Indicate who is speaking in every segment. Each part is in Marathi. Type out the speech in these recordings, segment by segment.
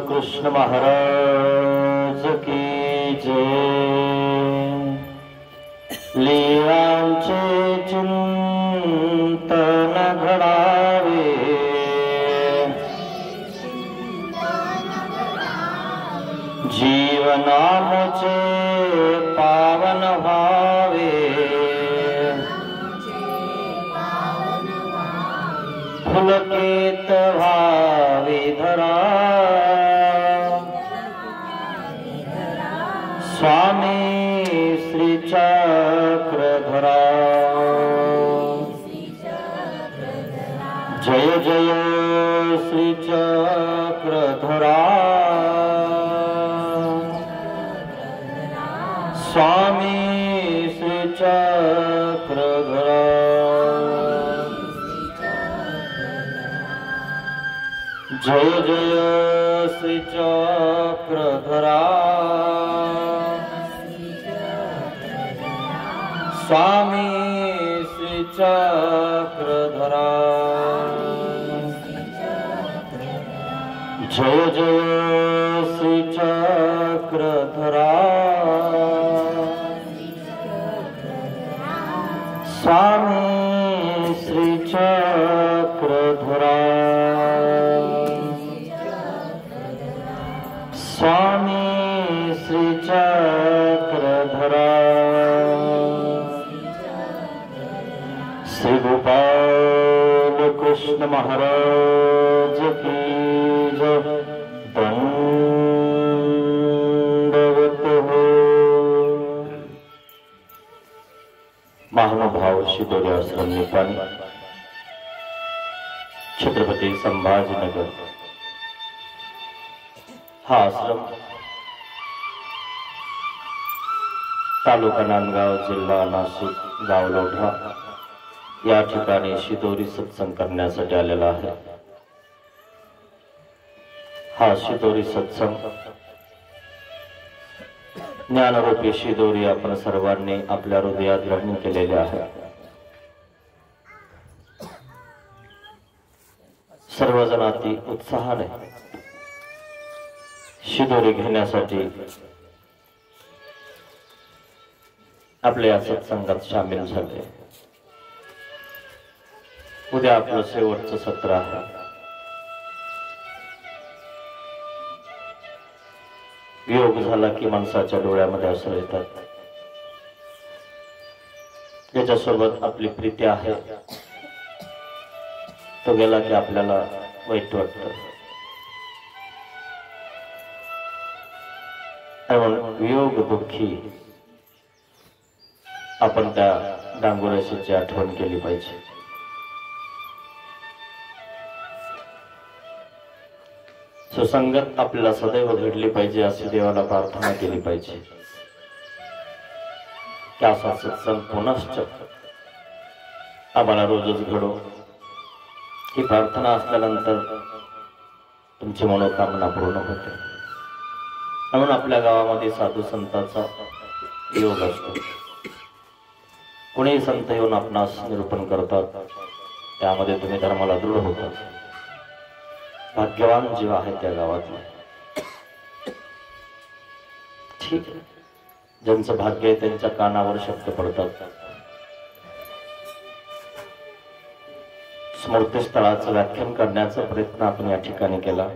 Speaker 1: कृष्ण महाराज की जय। लीलांचे चिंतन घडावे, जीवनामुचे पावन व्हावे। पुलकित व्हावी धरा, स्वामी श्री चक्रधरा। जय जय श्री चक्रधरा, स्वामी श्री चक्रधरा। जय जय श्री चक्रधरा, स्वामी श्री चक्रधरा। जय जय श्री चक्रधरा, स्वामी श्री चक्रधरा। स्वामी श्री चक्रधरा। श्री गोपाल कृष्ण महाराज की जय। दंडवत हो। महानुभाव शिदोरी आश्रम निपाणी, छत्रपती संभाजीनगर। हा आश्रम तालुका नांदगाव, जिल्हा नाशिक, गाव लोढा या ठिकाणी शिदोरी सत्संग करण्यासाठी आलेला आहे। हा शिदोरी सत्संग ज्ञानरूपी शिदोरी आपण सर्वांनी आपल्या हृदयात ग्रहण केलेले आहे। सर्वजण अति उत्साहाने शिदोरी घेण्यासाठी आपल्या या सत्संगात सामील झाले। उद्या आपलं शेवटचं सत्र आहे। योग झाला की माणसाच्या डोळ्यामध्ये अश्रू येतात। ज्याच्यासोबत आपली प्रीती आहे तो गेला की आपल्याला वाईट वाटतं। वियोग दुःखी आपण त्या डांगोराशीची आठवण केली पाहिजे। सुसंगत आपल्याला सदैव घडली पाहिजे अशी देवाला प्रार्थना केली पाहिजे की असा सत्संग पुनश्च आम्हाला रोजच घडो। ही प्रार्थना असल्यानंतर तुमची मनोकामना पूर्ण होते। म्हणून आपल्या गावामध्ये साधू संतांचा योग असतो। कोणीही संत येऊन आपणास निरूपण करतात, त्यामध्ये तुम्ही धर्माला दृढ होता। भाग्यवान जीव आहे त्या गावातले। ठीक आहे, ज्यांचं भाग्य आहे त्यांच्या कानावर शब्द पडतात। स्मृतिस्थळाचं व्याख्यान करण्याचा प्रयत्न आपण या ठिकाणी केला।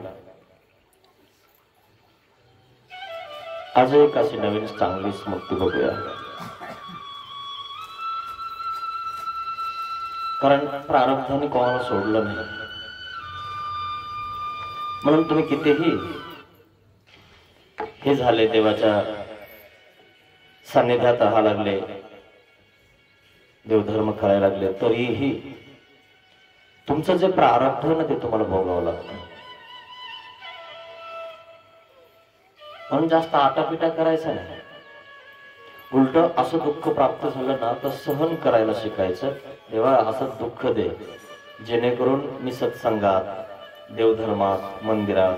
Speaker 1: आज एक अशी नवीन चांगली स्मृती बघूया, कारण प्रारब्धाने कोणाला सोडलं नाही। म्हणून तुम्ही कितीही हे झाले, देवाच्या सान्निध्यात राहा लागले, देवधर्म करायला लागले, तरीही तुमचं जे प्रारब्ध आहे ना ते तुम्हाला भोगावं लागतं। म्हणून जास्त आटापिटा करायचा नाही। उलट असं दुःख प्राप्त झालं ना तर सहन करायला शिकायचं। देवा असं दुःख दे जेणेकरून मी सत्संगात, देवधर्मात, मंदिरात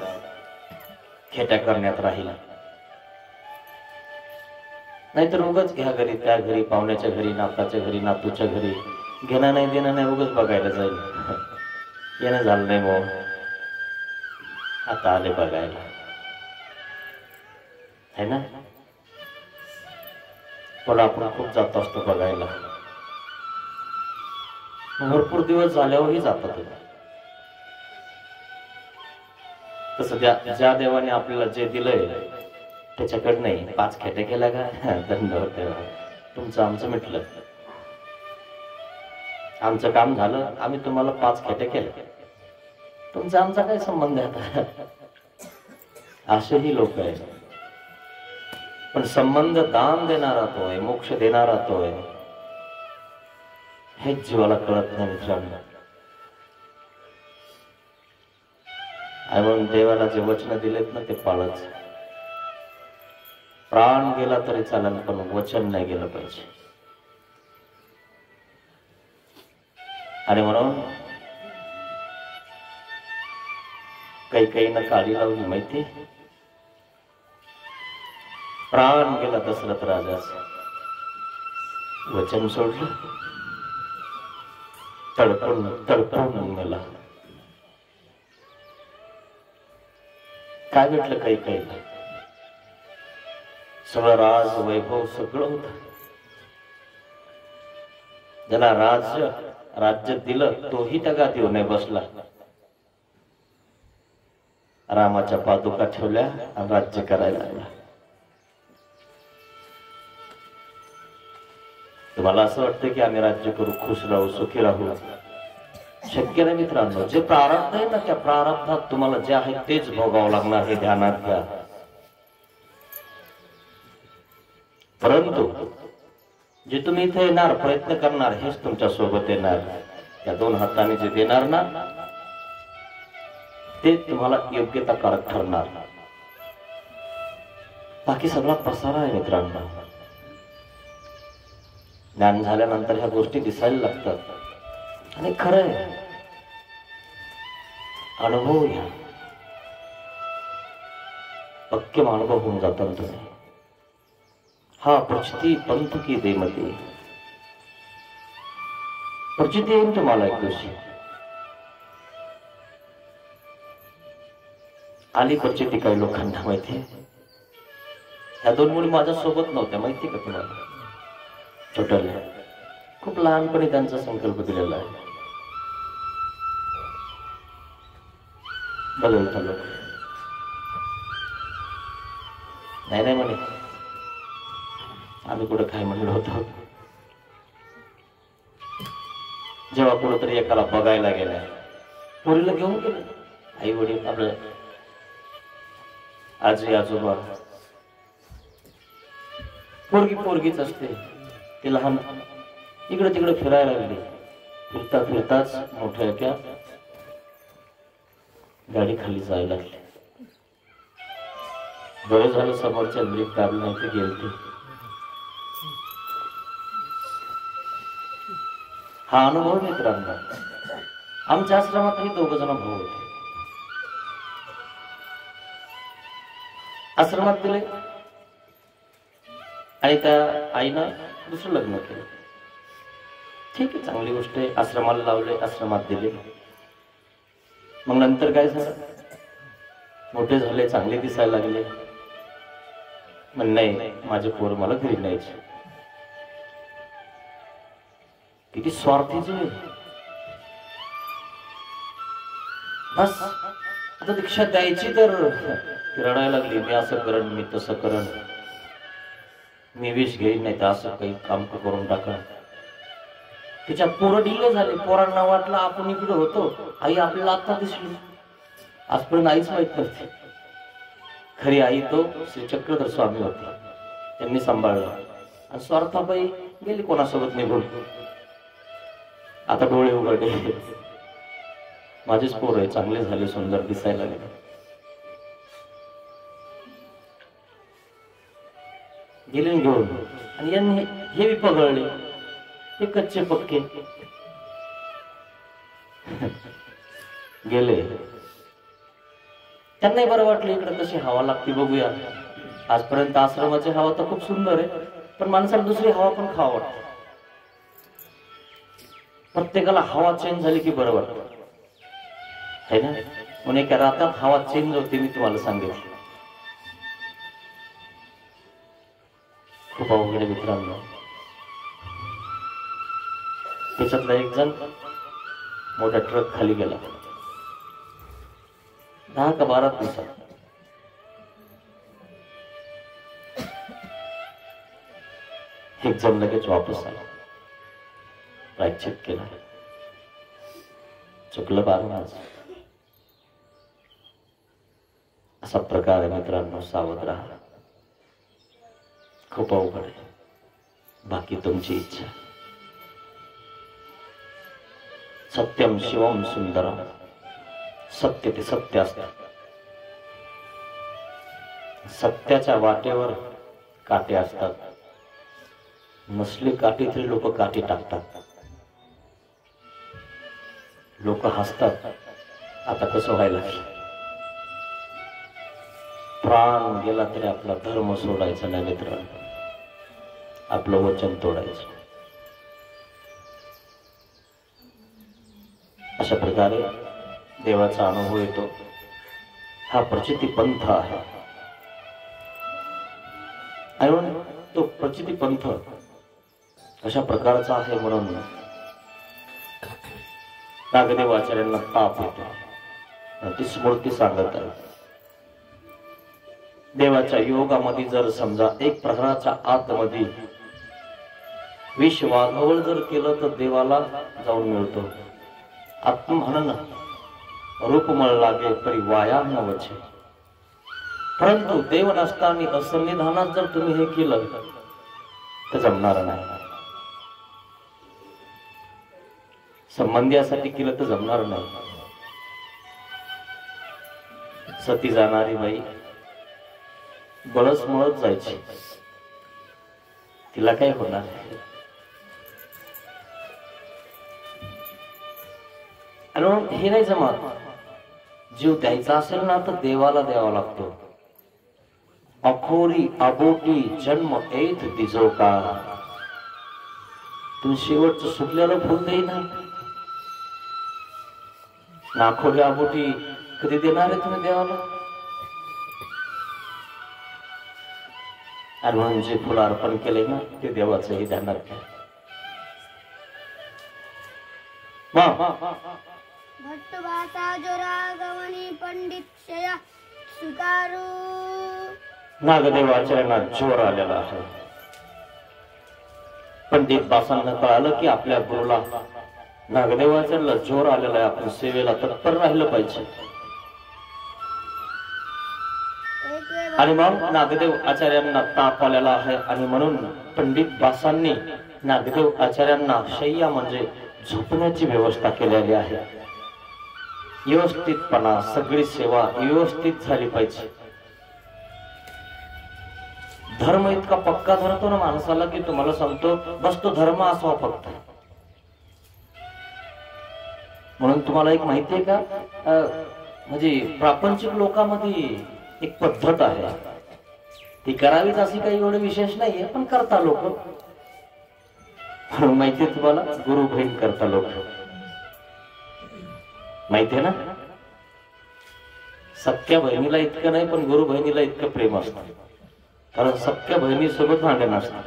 Speaker 1: खेट्या करण्यात राहील। नाहीतर उगाच घ्या घरी, त्या घरी, पाहुण्याच्या घरी, नाताच्या घरी, नातूच्या घरी, घेणं नाही देणं नाही, उगाच बघायला जाईल। येणं झालं नाही मग आता आले बघायला। है ना? पण आपण खूप जात असतो बघायला, भरपूर दिवस झाल्यावरही जातात. तसं ज्या देवाने आपल्याला जे दिलंय त्याच्याकडे नाही 5 खेटे केला का धन्यवाद देवा, तुमचं आमचं मिटलं, आमचं काम झालं, आम्ही तुम्हाला 5 खेटे केले, तुमचा आमचा काय संबंध आहे आता? असेही लोक आहेत. पण संबंध दान देणारा तो आहे, मोक्ष देणारा तो आहे, हेच जीवाला कळत नाही मित्रांनो. आणि म्हणून देवाला जे वचन दिलेत ना ते पाळच. प्राण गेला तरी चालेल, पण वचन नाही गेलं पाहिजे. आणि म्हणून काही ना काळी लावली माहिती, प्राण गेला दशरथ राजाचं, वचन सोडलं, तडपडून मेला. काय भेटलं काही सगळं राज वैभव सगळं होत. ज्याला राज्य दिलं तोही त्या गादीवर नाही बसला. रामाच्या पादुका ठेवल्या आणि राज्य करायला लागला. तुम्हाला असं वाटतं की आम्ही राज्य करू, खुश राहू, सुखी राहू? शक्य नाही मित्रांनो. जे प्रारब्ध आहे ना त्या प्रारब्धात तुम्हाला जे आहे तेच भोगावं लागणार, हे ध्यानात घ्या. परंतु जे तुम्ही इथे येणार, प्रयत्न करणार, हेच तुमच्या सोबत येणार. या 2 हाताने जे देणार ना ते तुम्हाला योग्यताकारक ठरणार. बाकी सगळा पसारा आहे मित्रांनो. ज्ञान झाल्यानंतर ह्या गोष्टी दिसायला लागतात. आणि खरं आहे, अनुभव घ्या, पक्के अनुभव होऊन जातात तुम्ही. हा प्रचिती पंथ की देमती, प्रचिती येईल तुम्हाला एक दिवशी. आली प्रचिती काही लोकांना माहिती. ह्या 2 मुली माझ्या सोबत नव्हत्या माहिती का तुम्हाला? छोट्याला खूप लहानपणी त्यांचा संकल्प दिलेला आहे. बदलता लोक नाही म्हणे, आम्ही कुठं काय म्हणलो होतो. जेव्हा कुठंतरी एकाला बघायला गेल्या, पोरीला घेऊन गेले आई वडील, आपलं आजी आजोबा, पोरगीच असते ती लहान, इकडे तिकडे फिरायला लागली. फिरताच मोठ्या एका गाडी खाली जायला लागली. बरं झालं समोरच्या ब्रेक दाबली, नाही ते गेलते. हा अनुभव मित्रांनो. आमच्या आश्रमातही 2 जण भाऊ होते. आश्रमात दिले आणि त्या आईनं दुसरं लग्न केलं. ठीक आहे, चांगली गोष्ट आहे. आश्रमाला लावले, आश्रमात दिले. मग नंतर काय झालं, मोठे झाले, चांगले दिसायला लागले. मग नाही, माझे पोर मला घरी न्यायचे. किती स्वार्थीचे. बस आता दीक्षा द्यायची तर रडायला लागली. मी असं करण, मी तसं करण, मी विष घेईन, नाही तर असं काही काम करून टाका. तिच्या पोरं ढिल्ले झाले. पोरांना वाटलं आपण इकडे होतो, आई आपल्याला आता दिसली. आजपर्यंत आईच माहित नव्हती. खरी आई तो श्री चक्रधर स्वामी होते, त्यांनी सांभाळलं. आणि स्वार्थाबाई गेली कोणासोबत निघून. आता डोळे उघडले, माझेच पोर आहे, चांगले झाले, सुंदर दिसायला लागले. गेले घेऊन. आणि यांनी हे बी पगळले, हे कच्चे पक्के गेले. त्यांनाही बरं वाटलं, इकडे कशी हवा लागते बघूया. आजपर्यंत आश्रमाची हवा तर खूप सुंदर आहे, पण माणसाला दुसरी हवा पण खावा वाटते. प्रत्येकाला हवा चेंज झाली की बरं वाटतं, है ना? म्हणून एका रातात हवा चेंज होते, मी तुम्हाला सांगितलं. खूप अवघड आहे मित्रांनो. त्याच्यातला एक जण मोठा ट्रक खाली गेला 10 का 12 दिवसात. एक जण लगेच वापस आला, प्रायश्चित केला, चुकलं बार माझं. असा प्रकार आहे मित्रांनो, सावध राहा. खूप अवघड आहे. बाकी तुमची इच्छा. सत्यम शिवम सुंदरम. सत्य ते सत्य असतात. सत्याच्या वाटेवर काटे असतात. नसली काठी तरी लोक काठी टाकतात. लोक हसतात. आता कसं व्हायला, प्राण गेला तरी आपला धर्म सोडायचा नाही मित्रांनो. आपलं वचन तोडायचं. अशा प्रकारे देवाचा अनुभव येतो. हा प्रचिती पंथ आहे. आणि तो प्रचिती पंथ अशा प्रकारचा आहे म्हणून नागदेव आचार्यांना ताप येतो. ती स्मृती सांगत आहे. देवाच्या योगामध्ये जर समजा एक प्रहराच्या आतमध्ये विष वाघवळ जर केलं तर देवाला जाऊन मिळतो. आत्महनन रूपमळ लागे परी वाया न वचे. परंतु देव नसताना असन्निधानात जर तुम्ही हे केलं तर जमणार नाही. संबंधियासाठी केलं तर जमणार नाही. सती जाणारी बाई बळच मळत जायची. तिला काय होणार. आणि हे नाही जमत. जीव द्यायचा असेल ना तर देवाला द्यावा लागतो. अखोरी अबोटी जन्म ऐत दिजो का. तुम्ही शेवटचं सुकलेलं फुल देईना. अखोरी अबोटी कधी देणार आहे तुम्ही देवाला. आणि म्हणून जे फुल अर्पण केले ना ते देवाचंही ध्यानात घ्या. नागदेव आचार्यांना जोर आलेला आहे. पंडित बासांना कळालं की आपल्या गुरुला नागदेवाचार्याला जोर आलेला आहे. आपण सेवेला तत्पर राहिलं पाहिजे. आणि मग नागदेव आचार्यांना ताप आलेला आहे. आणि म्हणून पंडित बासांनी नागदेव आचार्यांना शय्या म्हणजे झोपण्याची व्यवस्था केलेली आहे. व्यवस्थितपणा, सगळी सेवा व्यवस्थित झाली पाहिजे. धर्म इतका पक्का धरतो ना माणसाला की तुम्हाला सांगतो बस तो धर्म असावा फक्त. म्हणून तुम्हाला एक माहिती आहे का, म्हणजे प्रापंचिक लोकांमध्ये एक पद्धत आहे. ती करावीच अशी काही एवढं विशेष नाहीये, पण करता लोक. माहितीये तुम्हाला, गुरु बहीण करता लोक. माहितीये ना, सख्या बहिणीला इतकं नाही पण गुरु बहिणीला इतकं प्रेम असतं. कारण सख्या बहिणीसोबत भांडण असतं.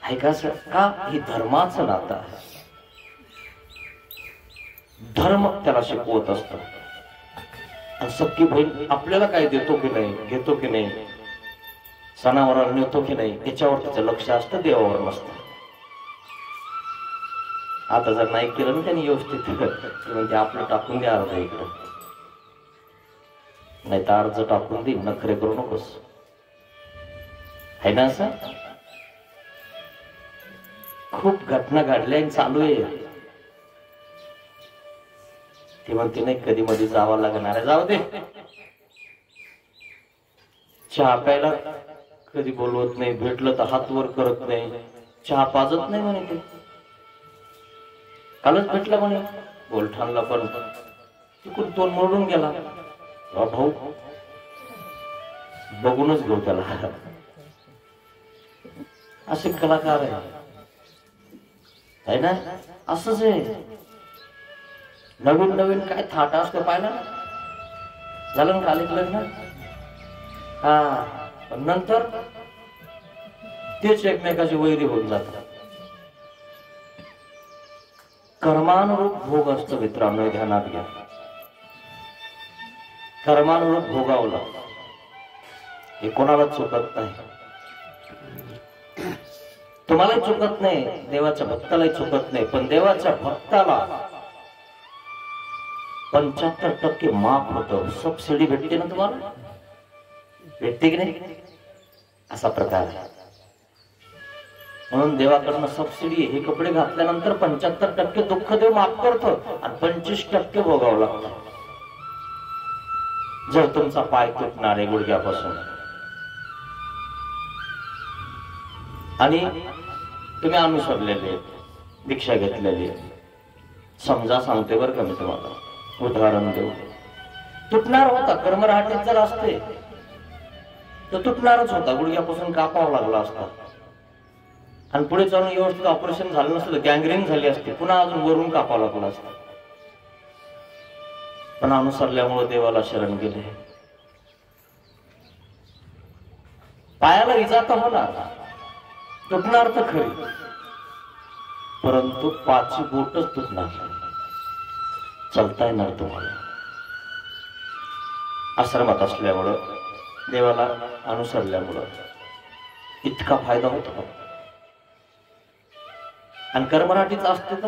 Speaker 1: आहे का सर? का? ही धर्माचं नातं आहे. धर्म त्याला शिकवत असतो. सख्खी बहीण आपल्याला काय देतो की नाही, घेतो की नाही, सणावाराला नेतो की नाही, याच्यावर त्याचं लक्ष असतं, देवावर नसतं. आता जर नाही केलं ना त्यांनी व्यवस्थित म्हणजे आपलं टाकून द्या अर्ध इकडं, नाही तर अर्ज टाकून दे, नखरे करू नकोस. आहे ना असं? खूप घटना घडल्या चालू आहे. ती म्हणते नाही कधी मध्ये जावं लागणार आहे, जाऊ दे. चहा प्यायला कधी बोलवत नाही, भेटलं तर हात वर करत नाही, चहा पाजत नाही म्हणे. ते कालच भेटला म्हणे बोलठाणला, पण तिकडून तोंड मोडून गेला. भाऊ बघूनच घेऊ त्याला. असे कलाकार आहे ना, असंच आहे. नवीन नवीन काय थाटा असतो पाहिला ना. झालं ना काल लग्न? हा पण नंतर तेच एकमेकाचे वैरी होऊन जातात. कर्मानुरूप भोग असतो मित्रांनो, ध्यानात घ्या. कर्मानुरूप भोगावला हे कोणाला चुकत नाही. तुम्हालाही चुकत नाही, देवाच्या भक्तालाही चुकत नाही. पण देवाच्या भक्ताला 75% माफ होतं. सबसिडी भेटते ना तुम्हाला, भेटते की नाही? असा प्रकार आहे. म्हणून देवाकडनं सबसिडी, हे कपडे घातल्यानंतर 75% दुःख देव माफ करतो आणि 25% भोगावं लागतं. जर तुमचा पाय तुटणार आहे गुडघ्यापासून आणि तुम्ही अनुसरलेले, दीक्षा घेतलेली, समजा सांगते बरं का मी तुम्हाला, उदाहरण देऊ. तुटणार होता, कर्मराहटीत जर असते तर तुटणारच होता, गुडघ्यापासून कापावा लागला असता आणि पुढे जाऊन व्यवस्थित ऑपरेशन झालं नसतं, गँग्रीन झाली असते, पुन्हा अजून वरून कापावं लागलं असतं. पण अनुसरल्यामुळे देवाला शरण गेले. पायाला इजा तर होणार, तुटणार तर खरी, परंतु 5 बोटच तुटणार, चालता येणार तुम्हाला. आश्रमात असल्यामुळं, देवाला अनुसरल्यामुळं इतका फायदा होतो. आणि कर्मराठीच असते तर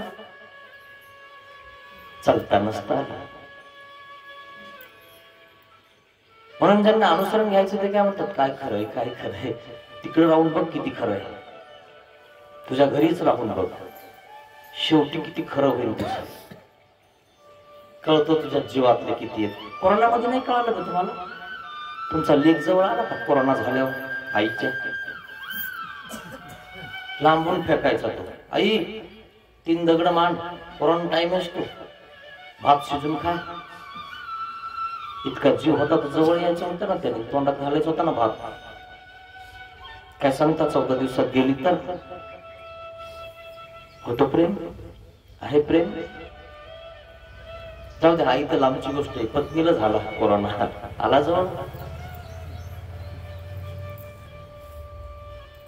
Speaker 1: चालता नसता. म्हणून ज्यांना अनुसरण घ्यायचं ते काय म्हणतात, काय खरंय काय खरंय, तिकडे राहून बघ किती खरंय, तुझ्या घरीच राहून बघ, शेवटी किती खरं होईल तुझं, कळतो तुझ्या जीवातले किती आहेत. कोरोनामध्ये नाही कळालं का तुम्हाला? तुमचा लेख जवळ आला का कोरोना झाल्यावर? आईच्या लांबून फेकायचा तो, आई 3 दगड मांड, कोरोना टाइम असतो, भात शिजून खा. इतका जीव होता तर जवळ यायचं होतं ना, त्याने तोंडात घालायचं होता ना भात. काय सांगता, 14 दिवसात गेली तर होतो प्रेम, आहे प्रेम. जाऊ दे, आई तर लांबची गोष्ट आहे, पत्नीला झाला कोरोना, आला जवळ.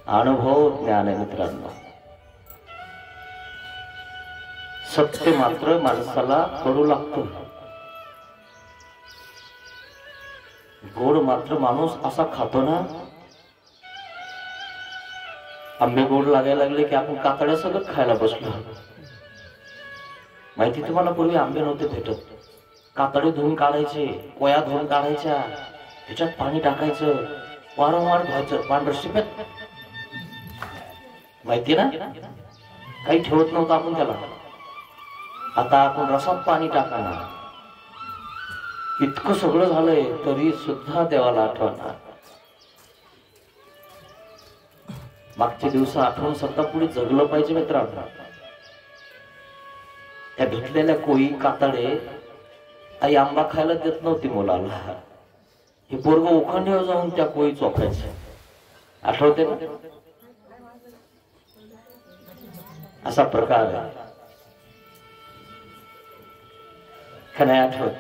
Speaker 1: अनुभव ज्ञान आहे मित्रांनो. सत्य मात्र माणसाला कडू लागतो, गोड मात्र माणूस असा खातो ना. आंबे गोड लागायला लागले की आपण कातड्या सगळं खायला बसलो. माहिती तुम्हाला, पूर्वी आंबे नव्हते भेटत, कातडे धुवून काढायचे, कोया धुवून काढायच्या, त्याच्यात पाणी टाकायचं, वारंवार धुवायचं, पांढर शिपत. माहिती ना, काही ठेवत नव्हतं आपण त्याला. आता आपण रसात पाणी टाकणार, इतकं सगळं झालंय तरी सुद्धा देवाला आठवणार. मागचे दिवस आठवून सत्ता पुढे जगलं पाहिजे मित्रांनो. त्या भेटलेल्या कोळी कातडे आई आंबा खायला देत नव्हती मुलाला, हे पोरग उखांड्यावर जाऊन त्या कोळी चोखायचे. आठवते ना? असा प्रकार आहे का नाही आठवत?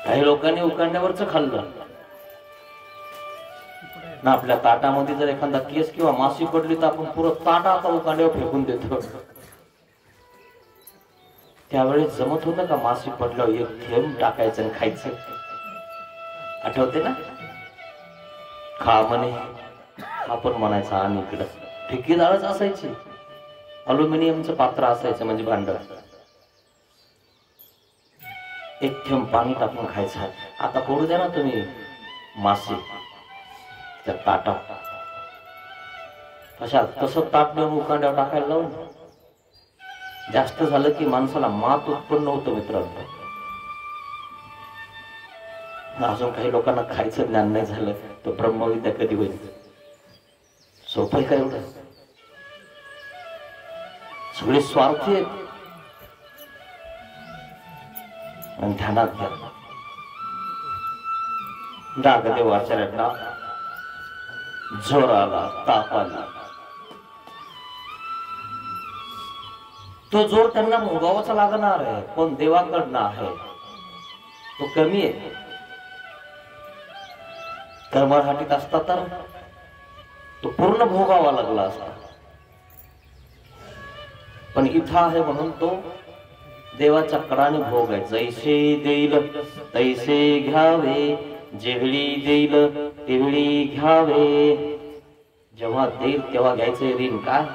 Speaker 1: काही लोकांनी उखांड्यावरच खाल्लं ना. आपल्या ताटामध्ये जर एखादा केस किंवा माशी पडली तर आपण पुरं ताट आता उखांड्यावर फेकून देतो. त्यावेळेस जमत होतं का माशी पडल्यावर एक थेंब टाकायचं आणि खायचं? आठवते ना? खा म्हणे, आपण म्हणायचं आणि इकडं ठेकेदारच असायची, अल्युमिनियमचं पात्र असायचं म्हणजे भांड, एक थेंब पाणी टाकून खायचं. आता करू द्या ना तुम्ही मासे त्या ताटात, अशा तसं ताट देऊन उखांड्यावर टाकायला लावून जास्त झालं की माणसाला मात उत्पन्न होतं मित्रांनो. अजून काही लोकांना खायचं ज्ञान नाही झालं तर ब्रह्मविद्या कधी होईल? सोपं आहे का एवढं? सगळे स्वार्थी आहेत. आणि ध्यानात घ्या, नागदेव आचार्यांना जोर आला, ताप आला, तो जोर त्यांना भोगावाच लागणार आहे, पण देवाकडनं आहे तो कमी आहे. कर्महाटीत असता तर तो पूर्ण भोगावा लागला असता, पण इथं आहे म्हणून तो देवाच्या कडाने भोग आहे. जैसे देईल तैसे घ्यावे, जेवढी देईल तेवढी घ्यावे. जेव्हा देईल तेव्हा घ्यायचं ऋण. काय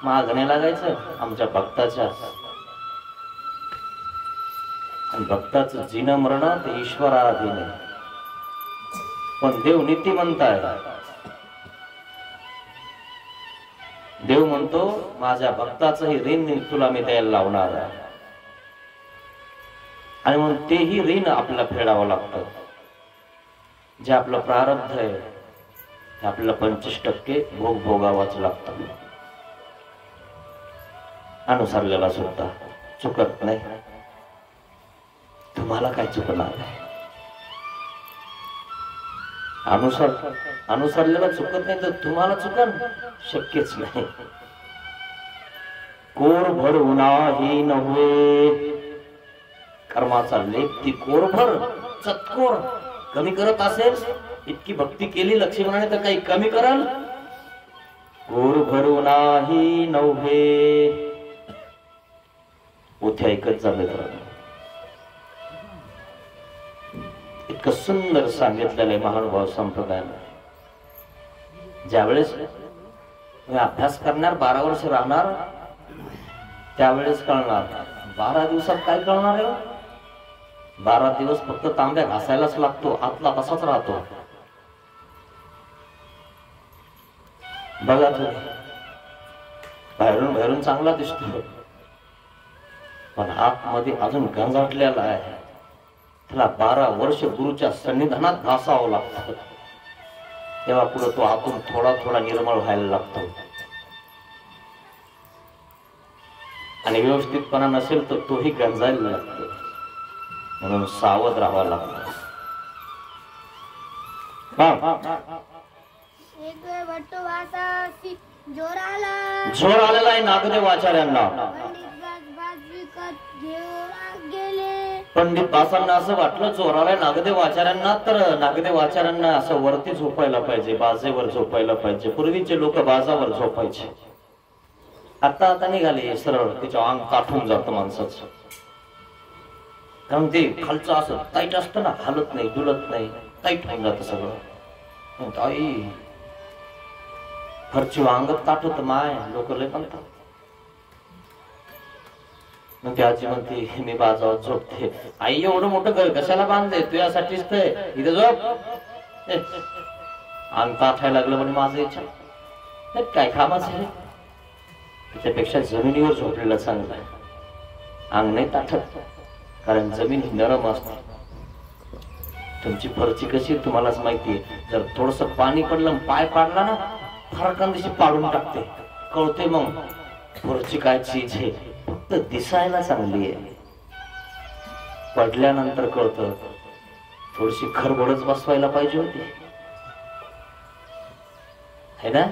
Speaker 1: मागण्या लागायचं आमच्या भक्ताच्या. आणि भक्ताचं जीन मरण ते ईश्वराधीन आहे. पण देव नीतिमंत आहे. देव म्हणतो माझ्या भक्ताचं हे ऋण तुला मी द्यायला लावणार आहे. आणि म्हणून तेही ऋण आपल्याला फेडावं लागतं. जे आपलं प्रारब्ध आहे ते आपल्याला 25% भोग भोगावाच लागतं. अनुसरलेला सुद्धा चुकत नाही. तुम्हाला काय चुकणार नाही. अनुसरलेला चुकत नाही तर तुम्हाला चुकन शक्यच नाही. कोर भर उन्हाही नव्हे. कर्माचा लेप ती कोरभर चतकोर कमी करत असेल. इतकी भक्ती केली लक्ष्मणाने तर काही कमी करल. कोर भर उन्हाही नव्हे. उथे ऐकत जा मित्रांनो. इतकं सुंदर सांगितलेलं आहे महानुभाव संप्रदायाने. ज्यावेळेस अभ्यास करणार 12 वर्ष राहणार त्यावेळेस कळणार. 12 दिवसात काय कळणार आहे. 12 दिवस फक्त तांब्या घासायलाच लागतो, आतला तसाच राहतो. बघा तुम्ही बाहेरून चांगला दिसतो पण आतमध्ये अजून गंजाटलेला आहे. त्याला 12 वर्ष गुरुच्या सन्निधानात घासावं लागतं. तेव्हा पुढे तो आतून थोडा थोडा निर्मळ व्हायला लागतो. आणि व्यवस्थितपणा नसेल तर तोही गंजायला लागतो. म्हणून सावध राहावं लागतं. जोर आलेला आहे नागदेव आचार्यांना. पंडित बासांना असं वाटलं जोर आलाय नागदेव आचार्यांना तर नागदेव आचार्यांना असं वरती झोपायला पाहिजे, बाजेवर झोपायला पाहिजे. पूर्वीचे लोक बाजावर झोपायचे. आता निघाले सरळ. त्याच्या अंग ताठून जातं माणसाचं. कारण ते खालचं असं टाईट असतं ना, हालत नाही डुलत नाही, टाईट होऊन जातं सगळं. आई फरची अंगत ताठवत माय लोक लय म्हणतात. मग ती आजी म्हणते मी बाजावर झोपते. आई एवढं मोठं घर कशाला बांधले तुझ्यासाठीच तर इथे झोप. अंग ताठायला लागलं म्हणजे माझं इच्छा काय कामाचं आहे. त्याच्यापेक्षा जमिनीवर झोपलेलं चांगलं आहे. अंग नाही ताठत कारण जमीन ही नरम असते. तुमची फरची कशी तुम्हालाच माहितीये. जर थोडस पाणी पडलं पाय पाडला ना फरकान दिवशी पाडून टाकते. कळते मग फरची काय चीज आहे. फक्त दिसायला चांगली आहे. पडल्यानंतर कळतं थोडीशी खरबडच बसवायला पाहिजे होती है ना.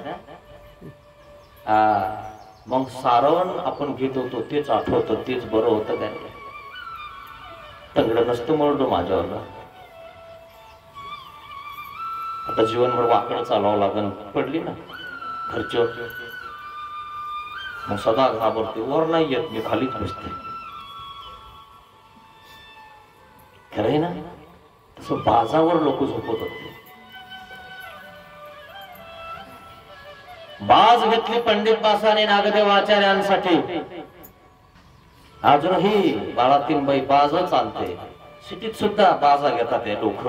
Speaker 1: मग सारवण आपण घेत होतो तेच आठवतं, तेच बरं होतं. काय तंगड नसतं मरडो माझ्यावर. आता जीवनभर वाकड चालावं लागेल. पडली ना घरच्यावर मग सदा घाबरते. वर नाही येत मी खालीच बसते. खरंय ना. तसं बाजावर लोक झोपत होते. बाज घेतली पंडित बासाने नागदेव आचार्यांसाठी. अजूनही बाळातीन बाज चालते. सिटीत सुद्धा बाजा घेतात ते लोक.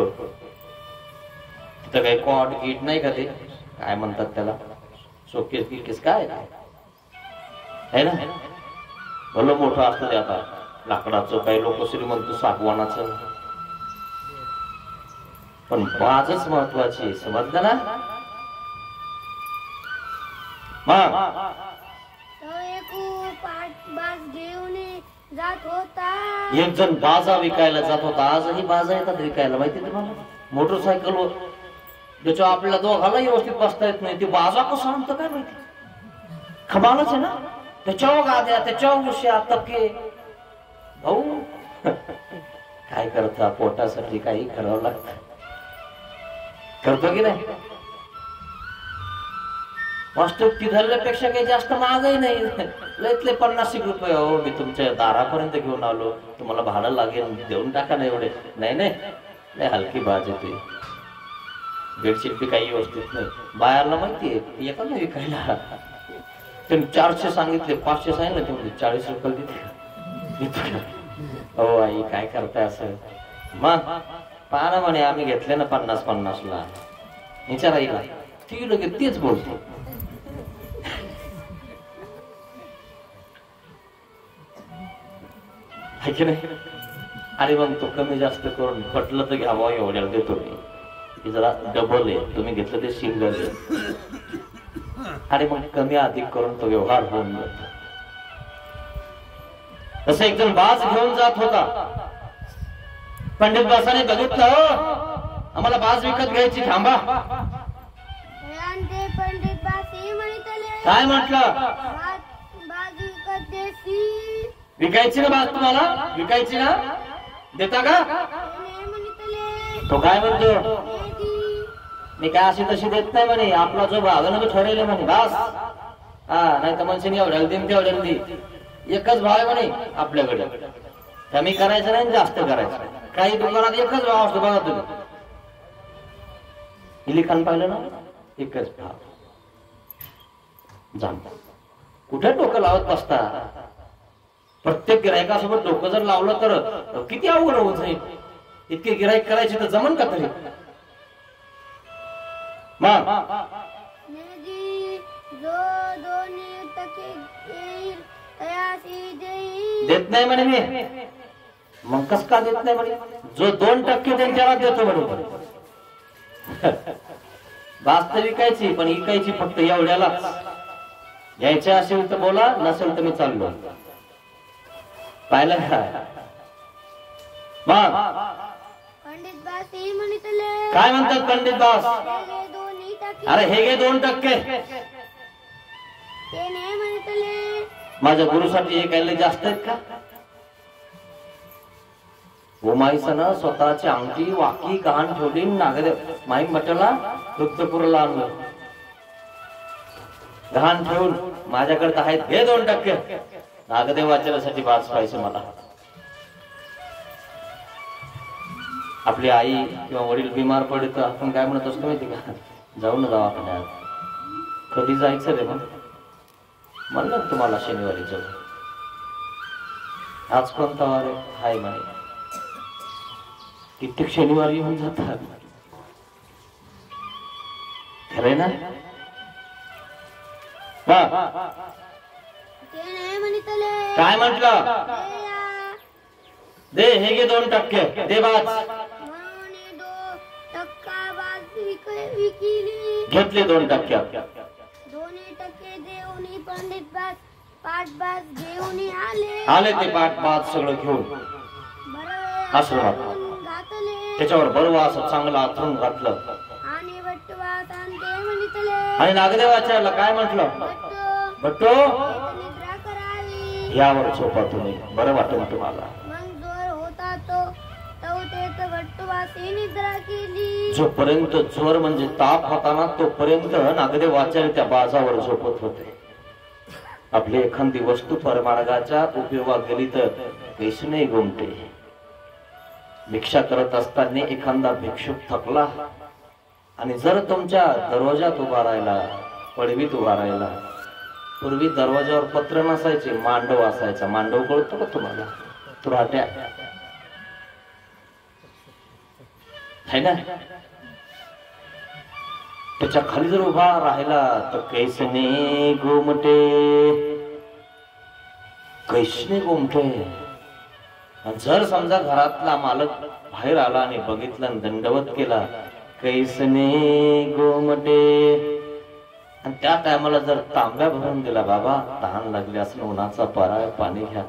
Speaker 1: तिथं काही कॉट गीट नाही का, ते काय म्हणतात त्याला, शोकेस गिकेस काय आहे ना. भलं मोठं असतं ते आता लाकडाचं, काही लोक श्रीमंत सागवानाचं. पण बाजच महत्वाची समजलं ना. एक जण बाजा विकायला जात होता. आजही बाजा येतात विकायला माहिती तुम्हाला. मोटरसायकलवर ज्याच्या आपल्याला दोघाला व्यवस्थित बसता येत नाही ते बाजा कसं आणतं काय माहिती. कमालच आहे ना. त्याच्यावर गाद्या, त्याच्यावर उश्या, तके. भाऊ काय करता पोटासाठी काही करावं लागतं. करतो की नाही? मास्टर तिथल्यापेक्षा काही जास्त महागही नाही, लयतले 50 रुपये. हो मी तुमच्या दारापर्यंत घेऊन आलो, तुम्हाला भाडं लागेल, देऊन टाका ना एवढे. नाही नाही, हलकी बाज येते. बेडशीट बी काही व्यवस्थित नाही. बाहेरला माहितीये एका नाही विकायला. तुम्ही 400 सांगितले, 500 सांगितले, तुम्ही 40 रुपये देते. हो आई काय करताय असं? मग पाहा म्हणे आम्ही घेतले ना 50-50 ला. विचारा येईल ती लोक तेच बोलतो. की नाही? अरे मग तो कमी जास्त करून पटलं तर घ्यावा एवढ्याला देतो मी. जरा डबल आहे, तुम्ही घेतलं ते सिंगल आहे. अरे मग कमी अधिक करून तो व्यवहार होऊन जातो. तसं एक जण बाज घेऊन जात होता. पंडित बासाने बघितलं, हो आम्हाला बाज विकत घ्यायची, थांबा.
Speaker 2: पंडित
Speaker 1: काय म्हटलं? विकायची ना बाज तुम्हाला? विकायची ना? देता का? तो काय म्हणतो? मी काय अशी तशी देत नाही म्हणे, आपला जो भाग ना तो ठरवले म्हणे बास. हा नाही तर म्हणशील एवढ्याला देईन तेवढ्याला दे. एकच भाव आहे म्हणे आपल्याकडे, कमी करायचं नाही जास्त करायचं. काही दुकानात एकच भाव असतो बघा तुम्ही. लिखाण पाहिलं ना, एकच भाव. जाणता कुठे डोकं लावत बसता? प्रत्येक गिरायकासोबत डोकं जर लावलं तर किती अवघड होत जाईल. इतके गिरायक करायचे तर जमन का तरी? मग देत नाही म्हणे मी. मग कस का देत नाही म्हणे? जो 2% देईल त्याला देतो बरोबर. बाज तर विकायची, पण विकायची फक्त एवढ्याला. घ्यायचे असेल तर बोला, नसेल तर मी चाललो. पाहिलं काय? मग काय म्हणतात पंडित बास? अरे हे घे 2%. माझ्या गुरुसाठी हे काही जास्त आहेत का? उमाईसनं स्वतःची अंगठी वाकी गहाण ठेवली. नागदेव माई मटला रुद्रपूरला आणलं, गहाण ठेवून माझ्याकडे आहेत, हे 2%. नागदेव वाचनासाठी बाज पाहिजे मला. आपली आई किंवा वडील बिमार पडले तर आपण काय म्हणत असतो माहिती का? जाऊ ना दवाखान्यात. कधी जायचं रे? मग म्हणलं तुम्हाला शनिवारी जाऊ. आज कोणता वार आहे म्हणे. कित्येक शनिवारी येऊन जातात. खरंय ना? काय म्हटलं? दे हे घे 2%. दे बाज. घेतले 2%. आले ते पाठ बाज सगळं घेऊन आश्रमात. त्याच्यावर बरोबर असं चांगलं आथरून घातलं. आणि नागदेवाचार्याला काय म्हटलं? भट्टो यावर झोपा तुम्ही, बरं वाटत तुम्हाला. जोपर्यंत जोर म्हणजे ताप होता ना, तोपर्यंत नागदेवाचार्य त्या बाजावर झोपत होते. आपली एखादी वस्तू परमार्गाच्या उपयोगात गेली तर पैसे गोमटे. भिक्षा करत असताना एखादा भिक्षुक थकला आणि जर तुमच्या दरवाजात उभा राहिला, पडवीत उभा राहिला, पूर्वी दरवाजावर पत्र नसायचे, मांडव असायचा. मांडव कळतो का तुम्हाला? तुराट्या है ना? त्याच्या खाली जर उभा राहिला तर कैसने गोमटे, कैसने गोमटे. जर समजा घरातला मालक बाहेर आला आणि बघितलं, दंडवत केला, कैसने गोमटे. आणि त्या टायमाला जर तांब्या भरून दिला, बाबा तहान लागली असं, उन्हाचा पारा, पाणी घ्या,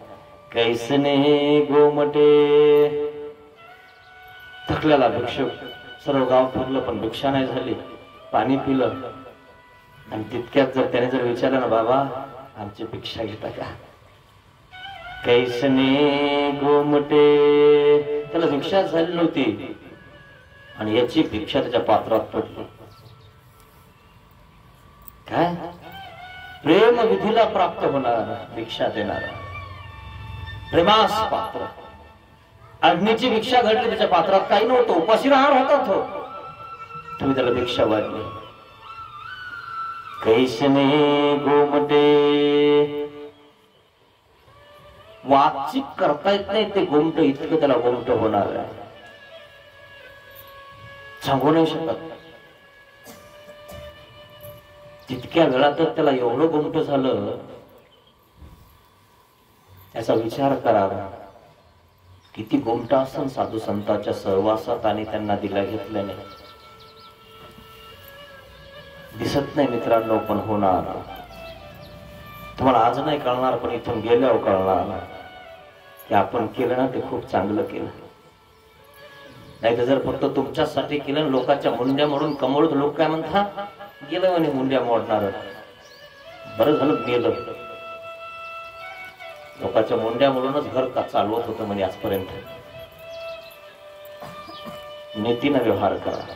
Speaker 1: कैसने गोमटे. थकलेला भिक्षुक सर्व गाव फिरलं पण भिक्षा नाही झाली. पाणी पिलं आणि तितक्यात जर त्याने जर विचारलं ना, बाबा आमची भिक्षा घेता का? कैसने गोमटे. त्याला भिक्षा झाली नव्हती. आणि याची भिक्षा त्याच्या पात्रात पडली. काय प्रेम विधीला प्राप्त होणार भिक्षा देणारा प्रेमास पात्र. अग्नीची भिक्षा घडली त्याच्या पात्रात, काही नव्हतं, उपाशी राहणार होता तो, तुम्ही त्याला भिक्षा वाढली. कैसने गोमटे, वाचिक करता येत नाही ते गोमट, इतकं त्याला गोमट होणार आहे, सांगू नाही शकत. तितक्या वेळातच त्याला एवढं गोमट झालं, याचा विचार करावा. किती गोमटा असन साधू संतांच्या सहवासात आणि त्यांना दिला घेतल्याने. दिसत नाही मित्रांनो, पण होणार. तुम्हाला आज नाही कळणार, पण इथून गेल्यावर कळणार की आपण केलं ना ते खूप चांगलं केलं. नाही तर जर फक्त तुमच्यासाठी केलं, लोकांच्या मुंड्या मोडून कमवत, लोक काय म्हणतात, गेलं म्हणे मुंड्या मोडणार, बरं झालं गेलं. लोकांच्या मुंड्या मोडूनच घर का चालवत होतं म्हणे आजपर्यंत. नीतीनं व्यवहार करा.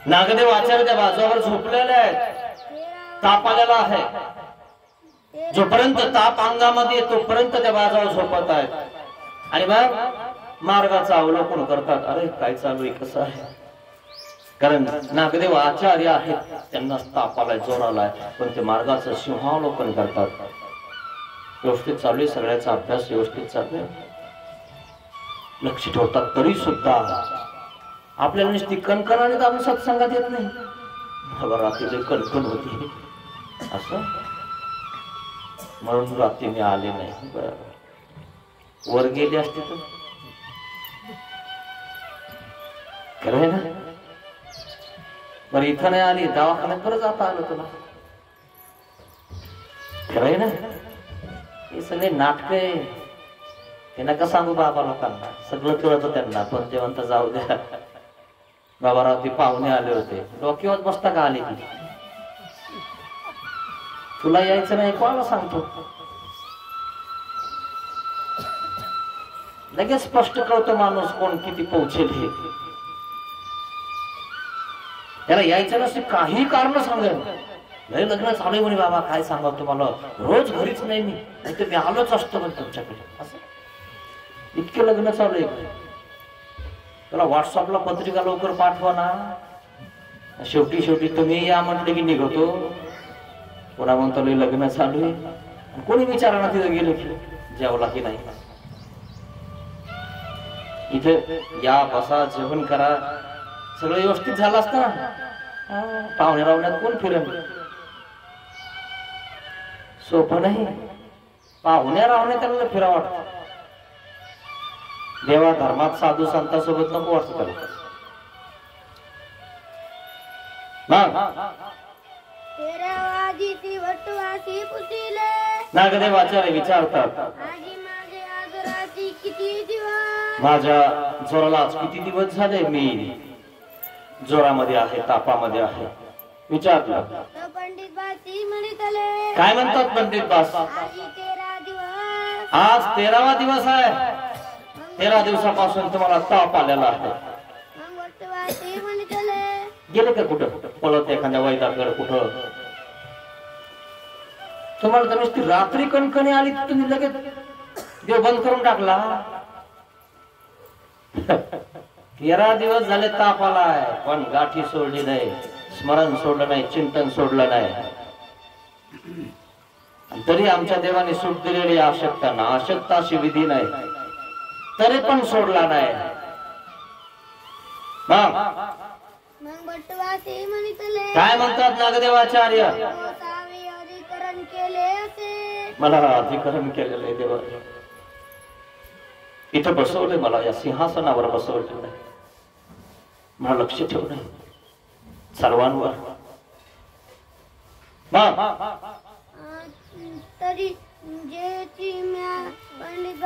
Speaker 1: नागदेव आचार्य त्या बाजूवर झोपलेले आहेत, ताप आलेला आहे. जोपर्यंत ताप अंगामध्ये तोपर्यंत त्या बाजूवर झोपत आहेत. आणि मग मार्गाचं अवलोकन करतात, अरे काय चालू आहे, कसं आहे. कारण नागदेव आचार्य आहेत, त्यांना ताप आलाय, जोर आलाय, पण ते मार्गाचं सिंहावलोकन करतात. व्यवस्थित चालू आहे, सगळ्याचा अभ्यास व्यवस्थित चालू आहे, लक्ष ठेवतात. तरी सुद्धा आपल्याला नुसती कणकणाने तर आपण सत्संगात येत नाही. बाबा रात्री कणकण होती असं, म्हणून रात्री मी आले नाही. वर गेली असते तर खरं ना. बरं इथं नाही आली, दवाखान्यात बरं जाता आलं तुला, खरं आहे ना. हे सगळे नाटक आहे, ते नका सांगू बाबा लोकांना, सगळं कळतं त्यांना. पण ते म्हणता जाऊ द्या, बाबा रात्री पाहुणे आले होते, डोक्यावर बसता का आले की, तुला यायचं नाही कोणाला सांगतो. लगेच स्पष्ट कळतो माणूस कोण किती पोहोचेल हे. त्याला यायचं नसते, काही कारण सांगेल, नाही लग्न चालू म्हणे बाबा, काय सांगा तुम्हाला, रोज घरीच नाही मी, नाही तर मी आलोच असतो पण तुमच्याकडे. असं इतके लग्न चालू आहे. त्याला व्हॉट्सअपला पत्रिका लवकर पाठवा ना. शेवटी तुम्ही या म्हटले की निघतो. कोणा म्हणतो लग्न चालू आहे, कोणी विचारा तिथे गेले की जेवला की नाही. इथे या, बसा, जेवण करा, सगळं व्यवस्थित झालं असतं ना. पाहुणे रावण्यात कोण फिरेल, सोपं नाही. पाहुण्या रावणे त्याला फिरा वाटत. देवा धर्मात साधू संतांसोबत नको वाटत त्याला. नागदेव आचार्य विचारतात, माझ्या जोराला आज किती दिवस झाले, मी जोरामध्ये आहे, तापामध्ये आहे. विचारलं, काय म्हणतात पंडित बास, आज 13वा दिवस आहे, 13 दिवसापासून तुम्हाला ताप आलेला आहे. गेले का कुठं पळत एखाद्या वैद्याकडे, कुठं तुम्हाला तर नुसती रात्री कणकणी आली, तुम्ही लगेच देव बंद करून टाकला. 13 दिवस झाले ताप आलाय, पण गाठी सोडली नाही, स्मरण सोडलं नाही, चिंतन सोडलं नाही. तरी आमच्या देवाने सूट दिलेली आशक्ता ना, आशक्ता अशी विधी नाही, तरी पण सोडला नाही. काय म्हणतात नागदेवाचार्य, मला अधिकरण केलेलं आहे देवा. इथं बसवले मला, या सिंहासनावर बसवले, मला लक्ष ठेवलं सर्वांवर.
Speaker 2: तरी जे पंडित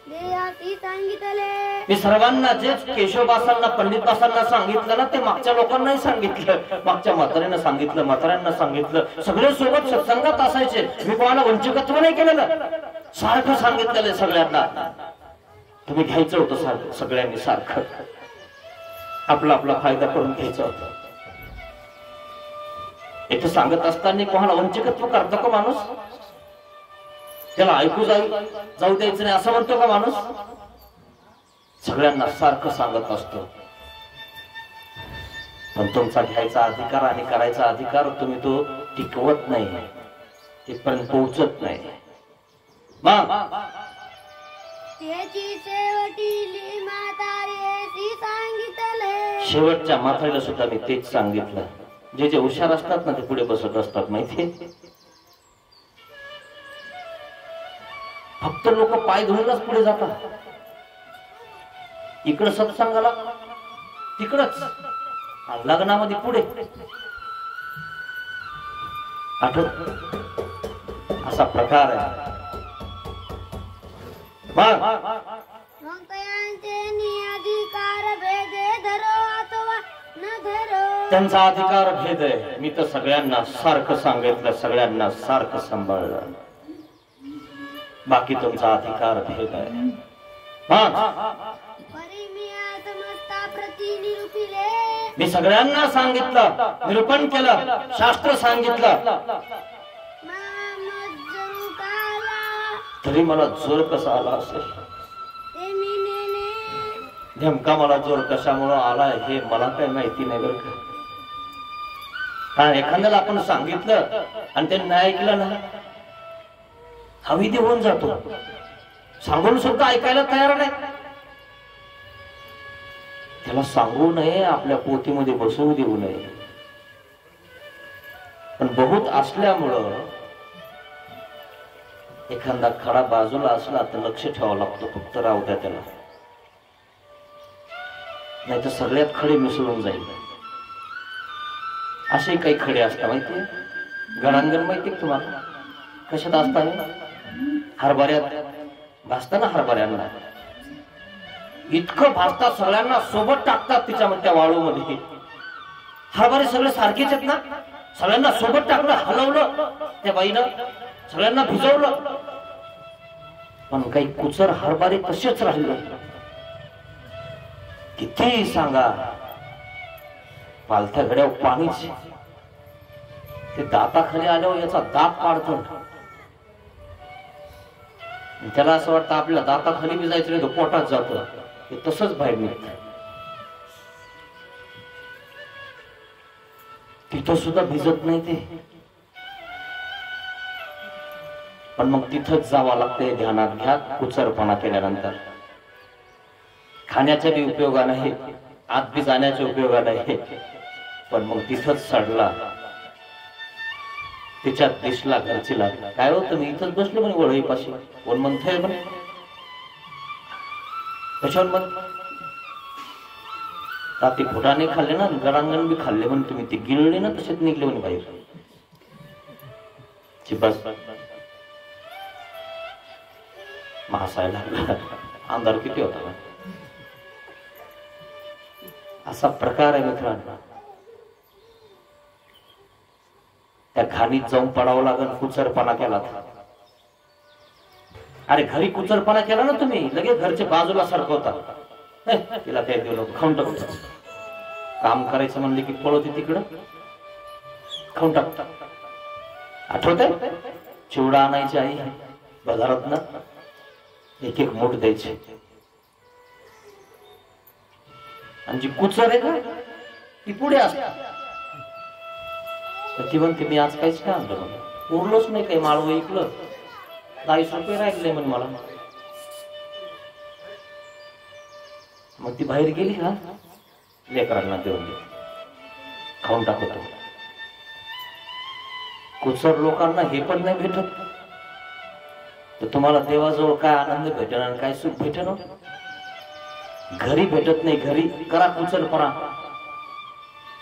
Speaker 2: देहाती सांगितले.
Speaker 1: मी सर्वांना जेच केशवबासांना पंडितबासांना सांगितलं ना ते मागच्या लोकांनाही सांगितलं, मागच्या म्हाताऱ्यांना सांगितलं, म्हाताऱ्यांना सांगितलं, सगळे सोबत सत्संगात असायचे. मी कोणाला वंचकत्व नाही केलेलं, सारखं सांगितलेलं सगळ्यांना. तुम्ही घ्यायचं होतं सारखं, सगळ्यांनी सारखं आपला आपला फायदा करून घ्यायचा होता. इथं सांगत असताना कोणाला वंचकत्व करतो का माणूस? त्याला ऐकू जाऊ द्यायचं नाही असं म्हणतो का माणूस? सगळ्यांना सारखं सांगत असतो. पण तुमचा घ्यायचा अधिकार आणि करायचा अधिकार तुम्ही तो टिकवत नाही, तिथपर्यंत पोहोचत नाही. शेवटच्या म्हातारीला सुद्धा मी तेच सांगितलं. जे जे हुशार असतात ना ते पुढे बसत असतात माहितीये. फक्त लोक पाय धुवूनच पुढे जातात. इकडं सत्संगाला, तिकडच लग्नामध्ये पुढे. आठवत असा प्रकार आहे. त्यांचा अधिकार भेद आहे. मी तर सगळ्यांना सारखं सांगितलं, सगळ्यांना सारखं सांभाळलं. बाकी तुमचा अधिकार भेद आहे. मी सगळ्यांना सांगितलं, निरूपण केलं, शास्त्र सांगितलं, तरी मला जोर कसा आला असेल? नेमका मला जोर कशामुळे आलाय हे मला काही माहिती नाही बरं का. कारण एखाद्याला आपण सांगितलं आणि त्यांनी नाही ऐकलं ना, हवी ते होऊन जातो. सांगून सुद्धा ऐकायला तयार नाही. त्याला सांगू नये, आपल्या पोथीमध्ये बसवू देऊ नये. पण बहुत असल्यामुळं एखादा खडा बाजूला असला तर लक्ष ठेवावं लागतो. फक्त राहू द्या त्याला, नाही तर सगळ्यात खडे मिसळून जाईल. असे काही खडे असतात माहितीये. गणांगण माहितीये तुम्हाला कशात असतात? हरभऱ्यात भाजताना, हरभऱ्यांना इतकं भाजतात, सगळ्यांना सोबत टाकतात तिच्यामध्ये, त्या वाळूमध्ये. हरभरे सगळे सारखेच आहेत ना, सगळ्यांना सोबत टाकलं, हलवलं त्या बाईनं, सगळ्यांना भिजवलं. पण काही कुचर हरभरे तसेच राहिले. किती सांगा, पालथ्या घड्यावर पाणीच. ते दाताखाली आल्यावर याचा दात काढतो. त्याला असं वाटतं आपल्या दाताखाली बी जायचं नाही, तो पोटात जातो. ते तसंच बाहेर निघत. तिथं सुद्धा भिजत नाही ते. पण मग तिथंच जावं लागतंय. ध्यानात घ्या, कुचरपणा केल्यानंतर खाण्याच्या बी उपयोगा नाही, आत बी जाण्याच्या उपयोगा नाही. पण मग तिथंच सडला, तिच्यात दिसला घरचीला. काय होतं, मी इथंच बसले म्हणे वळईपाशी. कोण म्हणतंय म्हणे कशावर म्हण ती फुटाने खाल्ले ना, गडांगण बी खाल्ले म्हणे तुम्ही. ते गिळले ना तसेच निघले म्हणे बाहेर. बस महासायला अंधार किती होता. असा प्रकार आहे मित्रांनो. त्या घाणीत जाऊन पडावं लागेल. कुचरपणा केला, अरे घरी कुचरपणा केला ना तुम्ही, लगेच घरचे बाजूला सरकवतात. तिला काही देऊ नको, खाऊन टाकतो. काम करायचं म्हणले की पळवते तिकडं, खाऊन टाकतात. आठवतंय चिवडा आणायची आई बाजारात ना, एक एक मूठ द्यायचे. आणि जी कुचर आहे ना ती पुढे असते. ती म्हणते मी आज काहीच काय आणलं, उरलोच नाही काही, माळवं ऐकलं, 40 रुपये राहिले म्हणे मला. मग ती बाहेर गेली का, लेकरांना देऊन दे, खाऊन टाकतो. कुचर लोकांना हे पण नाही भेटत, तर तुम्हाला देवाजवळ काय आनंद भेटेल आणि काय सुख भेटेल? घरी भेटत नाही. घरी करा कुचरपणा,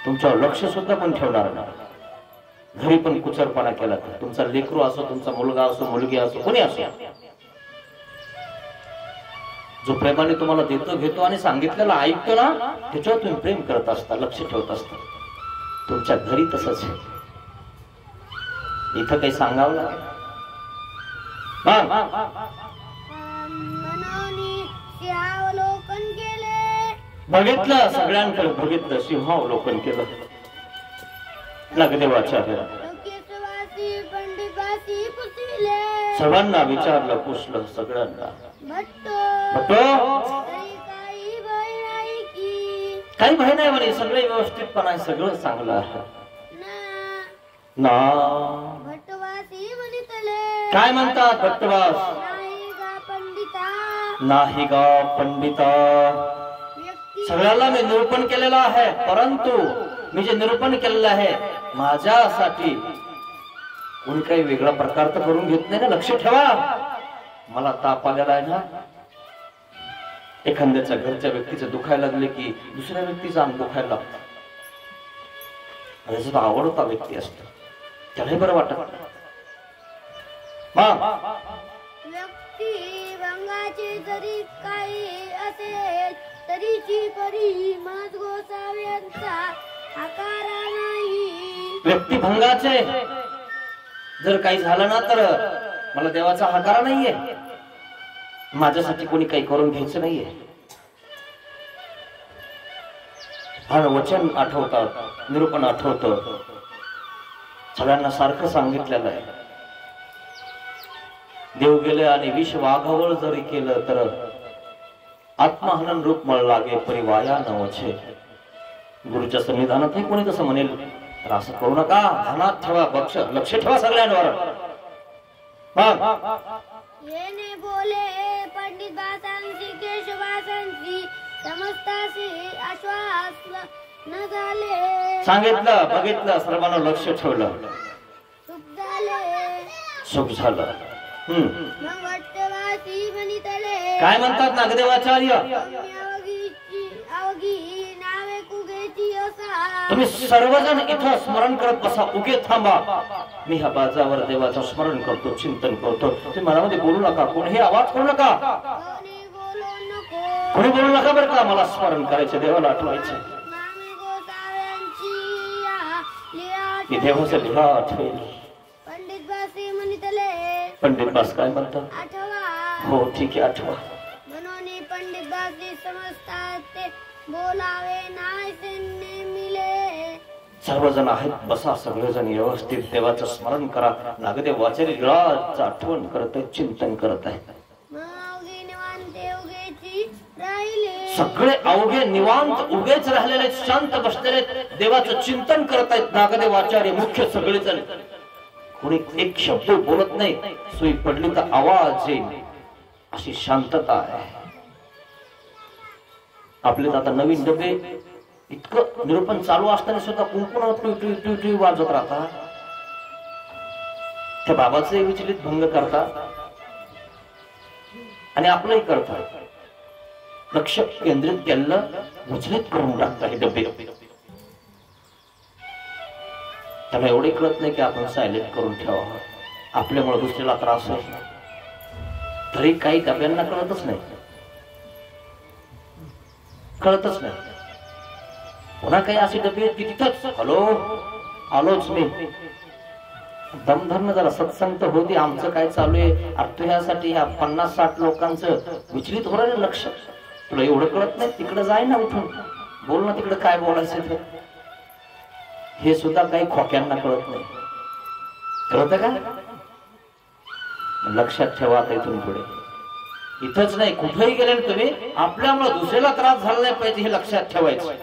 Speaker 1: तुमच्यावर लक्ष सुद्धा पण ठेवणार नाही. घरी पण कुचरपणा केला तर तुमचा लेकरू असो, तुमचा मुलगा असो, मुलगी असो, कोणी असो, जो प्रेमाने तुम्हाला देतो घेतो आणि सांगितलेला ऐकतो ना, त्याच्यावर तुम्ही प्रेम करत असता, लक्ष ठेवत असता. तुमच्या घरी तसंच आहे. इथं काही सांगावं लागेल.
Speaker 2: अवलोकन केले,
Speaker 1: बघितलं, सगळ्यांकडे बघितलं, सिंहावलोकन केलं. नागदेवाचार्य
Speaker 2: पंडितवासी पुसिले,
Speaker 1: सर्वांना विचारलं, पुसलं सगळ्यांना. काही भय नाही म्हणे, सगळे व्यवस्थितपणा आहे, सगळं चांगलं आहे ना.
Speaker 2: भट्टवासी म्हणितले,
Speaker 1: काय म्हणतात भट्टवास?
Speaker 2: नाही गा पंडिता,
Speaker 1: नाही गा पंडिता. सगळ्याला मी निरूपण केलेलं आहे, परंतु मी जे निरूपण केलेलं आहे माझ्यासाठी कोणी काही वेगळा प्रकार तर करून घेत नाही ना. लक्ष ठेवा, मला ताप आलेला आहे ना. एखाद्याच्या घरच्या व्यक्तीचं दुखायला लागले की दुसऱ्या व्यक्तीचं अंग दुखायला लागतं. त्याचा तो आवडता व्यक्ती असतो, त्यालाही बरं वाटत.
Speaker 2: व्यक्ती भंगाचे जरी काही असेल तरीची परी मज गोसाव्यांचा आकारा नाही.
Speaker 1: व्यक्ती भंगाचे जर काही झालं ना तर मला देवाचा हाकारा नाहीये. माझ्यासाठी कोणी काही करून घ्यायचं नाहीये. आणि वचन आठवतात, निरूपण आठवतं, सगळ्यांना सारखं सांगितलेलं आहे. देव गेले आणि विष वाघावळ जरी केलं तर आत्महनन रूप मळ लागे परी वाया न वचे. गुरुच्या संविधानात हे कोणी तसं म्हणेल तर असं करू नका. ध्यानात ठेवा, लक्ष ठेवा सगळ्यांवर.
Speaker 2: येणे बोले पंडित बासांची केशवासांची समजतासी आश्वास न झाले.
Speaker 1: सांगितलं, बघितलं, सर्वांना लक्ष ठेवलं,
Speaker 2: सुख झाले,
Speaker 1: सुख झालं.
Speaker 2: मग भट्टवासी म्हणितले,
Speaker 1: काय म्हणतात नागदेवाचार्य?
Speaker 2: अवघी नावे कुगेची असा.
Speaker 1: तुम्ही सर्वजण इथं स्मरण करत बसा, उगे थांबा. मी ह्या बाजावर देवाचं स्मरण करतो, चिंतन करतो. तुम्ही मनामध्ये बोलू नका, कोणीही आवाज करू नका,
Speaker 2: कोणी बोलू नको,
Speaker 1: कोणी बोलू नका बरं का. मला स्मरण करायचे, देवाला आठवायचे.
Speaker 2: नामे गोसाव्यांची लीला
Speaker 1: मी देवाचं लीला आठवेल.
Speaker 2: पंडित बासी म्हणितले,
Speaker 1: पंडित बास काय म्हणतात?
Speaker 2: आठवा.
Speaker 1: हो ठीक आहे, आठवा.
Speaker 2: म्हणून पंडित बासी समजतात ते बोलावे नाहीसे नेमिले.
Speaker 1: सर्वजण आहेत, बसा सगळेजण व्यवस्थित देवाचं स्मरण करा. नागदेव वाचारी लीलाचं आठवण करत आहे, चिंतन करत आहे.
Speaker 2: अवघे निवांत उगेची राहिले,
Speaker 1: सगळे अवघे निवांत उगेच राहिलेले, शांत बसलेले, देवाचं चिंतन करत आहेत. नागदेव आचार्य मुख्य सगळेजण. कोणी एक शब्द बोलत नाही. सुई पडली तर आवाज येईल अशी शांतता आहे. आपले आता नवीन डबे इतकं निरूपण चालू असताना सुद्धा कुंकुण वाजत राहतात. त्या बाबाचे विचलित भंग करतात आणि आपलंही करतात. लक्ष केंद्रित केलं, विचलित करून टाकतात हे डबे. त्याला एवढे कळत नाही की आपण सायलेंट करून ठेवावं, आपल्यामुळे दुसऱ्याला त्रास होईल. तरी काही डब्यांना कळतच नाही, कळतच नाही. पुन्हा काही असे डबे आहेत की तिथंच हॅलो आलोच मी. दमधरणं जरा सत्संग तर होती, आमचं काय चालू आहे. आता ह्यासाठी ह्या 50-60 लोकांचं विचलित होणार लक्ष. तुला एवढं कळत नाही, तिकडे जाय ना, उठून बोल ना, तिकडे काय बोलायचं ते. हे सुद्धा काही खोक्यांना कळत नाही. कळत का? लक्षात ठेवा. आता इथून पुढे इथंच नाही, कुठेही गेले तुम्ही, आपल्यामुळे दुसऱ्याला त्रास झाला नाही पाहिजे हे लक्षात ठेवायचं.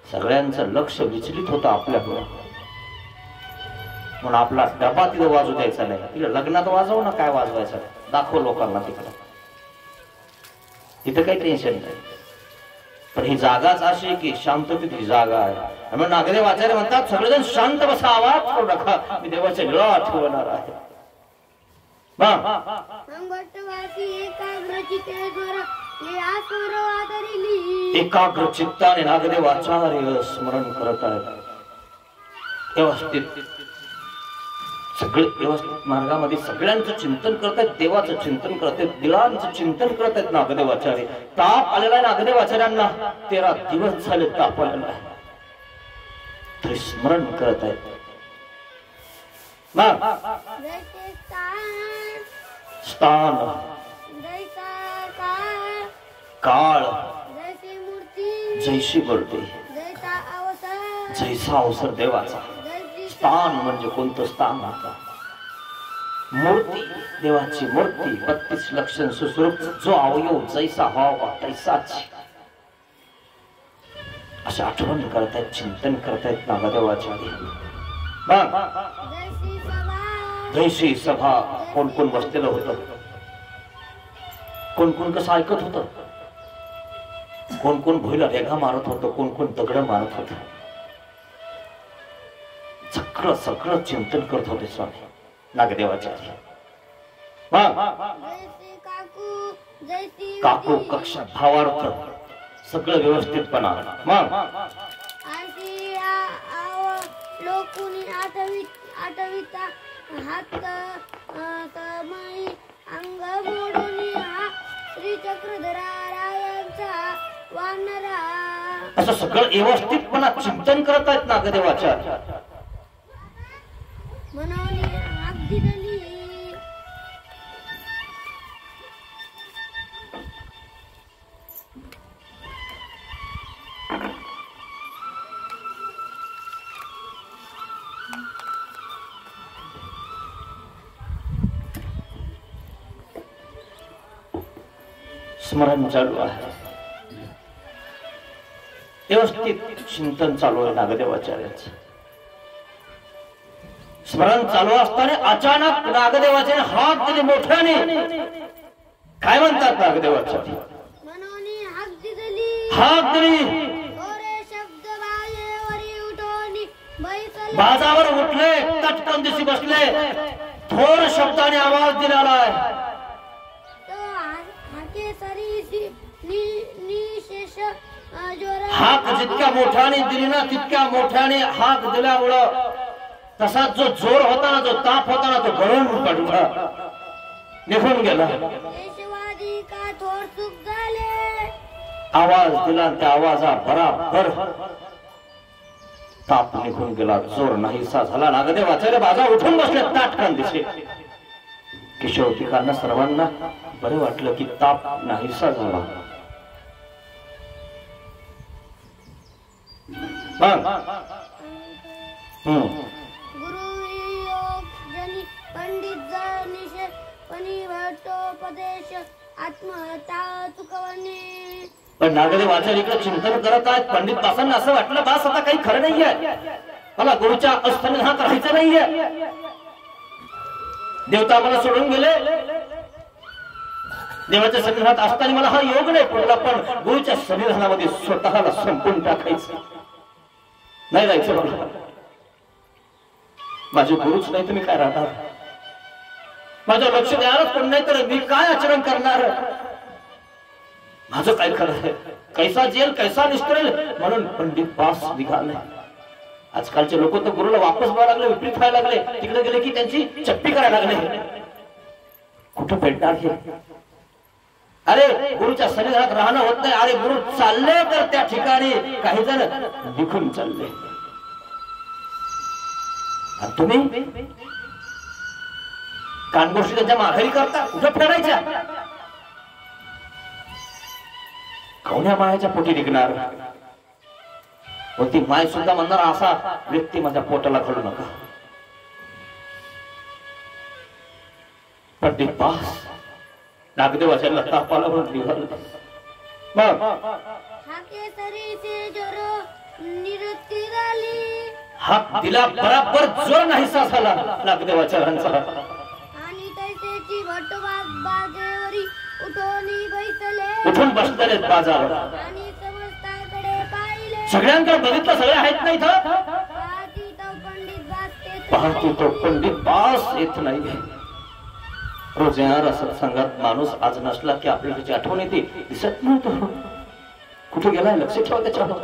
Speaker 1: सगळ्यांचं लक्ष विचलित होतं आपल्याकडे, म्हणून आपला डबा तिथं वाजू द्यायचा नाही. तिकडे लग्नात वाजवू ना, काय वाजवायचं दाखव लोकांना तिकडे. तिथं काही टेन्शन नाही. पण ही जागाच अशी की शांततेची जागा आहे. म्हणून नागदेव आचार्य म्हणतात सगळेजण शांत बसा, आवाज करू नका, मी देवाचे लीला आठवणार आहे. एकाग्र चित्ताने नागदेव आचार्य स्मरण करत आहेत. व्यवस्थित सगळे व्यवस्थित मार्गामध्ये सगळ्यांचं चिंतन करतायत, देवाचं चिंतन करतायत, दिलांचं चिंतन करतायत नागदेवाचार्य. ताप आलेला आहे नागदेवाचार्यांना, 13 दिवस झाले ताप आलेला आहे, तरी स्मरण करत आहेत.
Speaker 2: जैसे
Speaker 1: स्थान
Speaker 2: जैसा
Speaker 1: काळ
Speaker 2: जैसी मूर्ती
Speaker 1: जैशी बोलते,
Speaker 2: जैसा अवसर
Speaker 1: जैसा अवसर देवाचा. स्थान म्हणजे कोणतं स्थान आता, मूर्ती देवाची मूर्ती 32 लक्षण सुस्वरूप, जो अवयव जैसा व्हावा तैसाच. अशी आठवण करतायत, चिंतन करतायत नागदेवाचार्य. जैशी सभा, कोण कोण बसलेलं होतं, कोण कोण कसं ऐकत होतं, कोण कोण भुईला रेघा मारत होतं, कोण कोण दगड मारत होतं, सगळं सगळं चिंतन करत होते स्वामी नागदेवाचार्य. काकू कक्ष भावार्थ सगळं व्यवस्थितपणा. मग
Speaker 2: लोकुनी आठविता हात तमाई अंग मोडून श्री चक्रधरा रायांचा वानरा.
Speaker 1: असं सगळं व्यवस्थितपणा चिंतन करत आहेत नागदेवाचार्य.
Speaker 2: मनोनी हाक दिली
Speaker 1: स्मरण चालू आहे, व्यवस्थित चिंतन चालू आहे नागदेवाचार्यांचं. स्मरण चालू असताना अचानक नागदेवाचार्य हात दिले मोठ्याने. काय म्हणतात नागदेवाचार्य?
Speaker 2: मनोनी हाक दिली,
Speaker 1: हात दिली,
Speaker 2: ओरे शब्द बाजेवरी उठोनी बैसले.
Speaker 1: बाजावर उठले, तटकन दिशी बसले, थोर शब्दाने आवाज दिलेला आहे. हाक जितक्या मोठ्याने दिली ना, तितक्या मोठ्याने हाक दिल्यामुळं तसा जो जोर होता ना, जो ताप होता ना, तो गळून पडला, निघून गेला. आवाज दिला, त्या आवाजा बराबर ताप निघून गेला, जोर नाहीसा झाला. नागदेवाचार्य बाजा उठून बसले, ताटकान दिसे. किशोरतिकांना सर्वांना बरे वाटलं की ताप नाहीसा झाला.
Speaker 2: गुरु योग जनी पंडित जनिशे पनिवटोपदेश आत्महत्या चुकवणे.
Speaker 1: पण नागदेवाचार्य इकडे चिंतन करत आहेत. पंडित दासांना असं वाटलं, बास आता काही खरं नाहीये, मला गुरुच्या असन्निधानात राहायचं नाहीये. देवता मला सोडून गेले, देवाच्या सन्निधानात असताना मला हा योग नाही पडला, पण गुरुच्या सन्निधानामध्ये स्वतःला संपून टाकायचं नाही, राहायचं मला. माझे गुरुच नाही तर मी काय राहणार, माझं लक्ष द्यायलाच कोण नाही तर मी काय आचरण करणार, माझं काय खरं आहे, कैसा जेल कैसा निष्ठरेल. म्हणून पंडित पास निघाले. आजकालचे लोक तर गुरुला वापस व्हायला लागले, विपरीत व्हायला लागले, तिकडे गेले की त्यांची चप्पी करायला लागले. कुठं भेटणार हे? अरे गुरुच्या सन्निधानात राहणं होत नाही. अरे गुरु चालले तर त्या ठिकाणी काही जण निघून चालले, आणि तुम्ही कानगोष्टी त्यांच्या माघारी करता, कुठं फेडायच्या? कवण्या मायाच्या पोटी निघणार. ती माय सुद्धा म्हणणार, असा व्यक्ती माझ्या पोटाला घडू नका. पंडित पास नागदेवाचार्य तापाला म्हणून निघाल. हाक दिला, बराबर जोर नाहीसा झाला नागदेवाचार्यांचा.
Speaker 2: आणि तैसेची बाजेवरी उठोनी बैसले,
Speaker 1: उठून बसलेले बाजारावर.
Speaker 2: आणि समस्ताकडे पाहिले,
Speaker 1: सगळ्यांकडे बघितलं, सगळे आहेत नाही तर पाहतो तो पंडित बास येत नाही. रोज येणार सत्संगात माणूस आज नसला की आपल्याला त्याची आठवण येते, दिसत नव्हतं, कुठे गेलाय लक्ष ठेवा त्याच्यावर.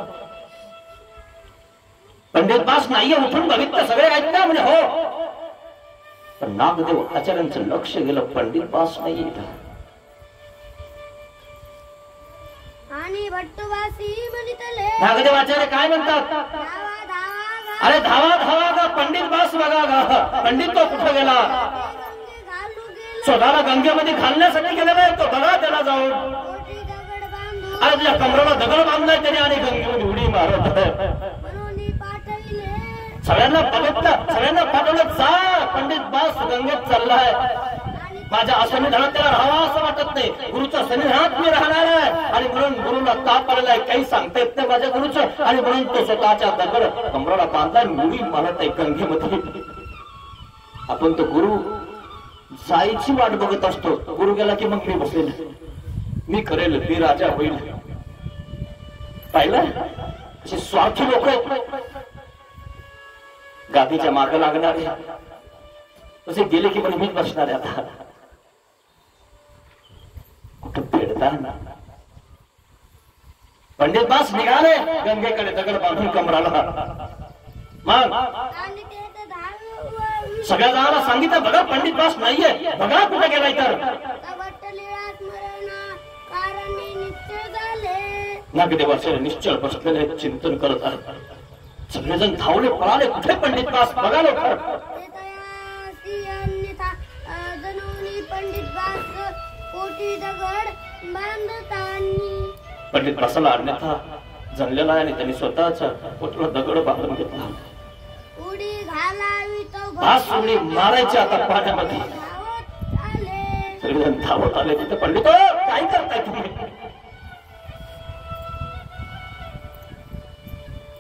Speaker 1: पंडित बास नाहीये, उठून बघितलं, सगळे आहेत ना, म्हणजे हो पण नागदेव आचार्यांचं लक्ष गेलं, पंडित बास नाही इथं.
Speaker 2: आणि भट्टोबासी म्हणितले
Speaker 1: नागदेव आचार्य काय म्हणतात?
Speaker 2: धावा धावा
Speaker 1: अरे धावा धावा गा, पंडित बास बघा गा. पंडित तो कुठं गेला?
Speaker 2: गंगे घालू गेला
Speaker 1: स्वतःला गंगेमध्ये घालण्यासाठी गेलेला आहे तो. बघा त्याला जाऊन.
Speaker 2: कोटी दगड बांधून
Speaker 1: अरे तुझ्या कमराला दगड बांधलाय त्याने आणि गंगेमध्ये उडी मारत आहे.
Speaker 2: म्हणून पाठविले
Speaker 1: सगळ्यांना बघितलं, सगळ्यांना पाठवलं, जा पंडित बास गंगेत चाललाय.
Speaker 2: आणि
Speaker 1: माझ्या सन्निधानात त्याला राहावा असं वाटत नाही. गुरुच्या सन्निधानात मी राहणार आहे आणि म्हणून गुरुला ताप आलेला आहे, काही सांगता येत नाही माझ्या गुरुचं, आणि म्हणून तो स्वतःच्या दगड कमराला बांधलाय, उडी मारत आहे गंगेमध्ये. आपण तो गुरु जायची वाट बघत असतो. गुरु गेला की मग मी बसेल, मी करेल, मी राजा होईल. पाहिलं असे स्वार्थी लोक गादीच्या मागे लागणारे, तसे गेले की पण मीच बसणार आहे. आता कुठं फेडता ना. पंडित बास निघाले गंगेकडे दगड बांधून कमराला. मग
Speaker 2: आणि ते तर धाव
Speaker 1: सगळ्या जणांना सांगितलं, बघा पंडित बास नाहीये, बघा कुठे गेलाय. तर
Speaker 2: भट्टलीळा स्मरण कारण निश्चय झाले.
Speaker 1: नागदेवाचे निश्चल बसलेले चिंतन करत आहेत. सगळेजण धावले, पळाले, कुठे पंडित बास, बघा लवकर.
Speaker 2: ते तयासी अन्यथा जनवनी पंडित बास कोटी दगड बांधतानी.
Speaker 1: पंडित बासाला अन्यथा जणलेला आहे आणि त्यांनी स्वतःच्या पोटाला दगड बांधून घेतला.
Speaker 2: उडी घालावी तो
Speaker 1: बास उडी मारायची आता पाण्यामध्ये.
Speaker 2: धावत आले.
Speaker 1: सगळेजण धावत आले तिथे. पंडित काय करताय तुम्ही?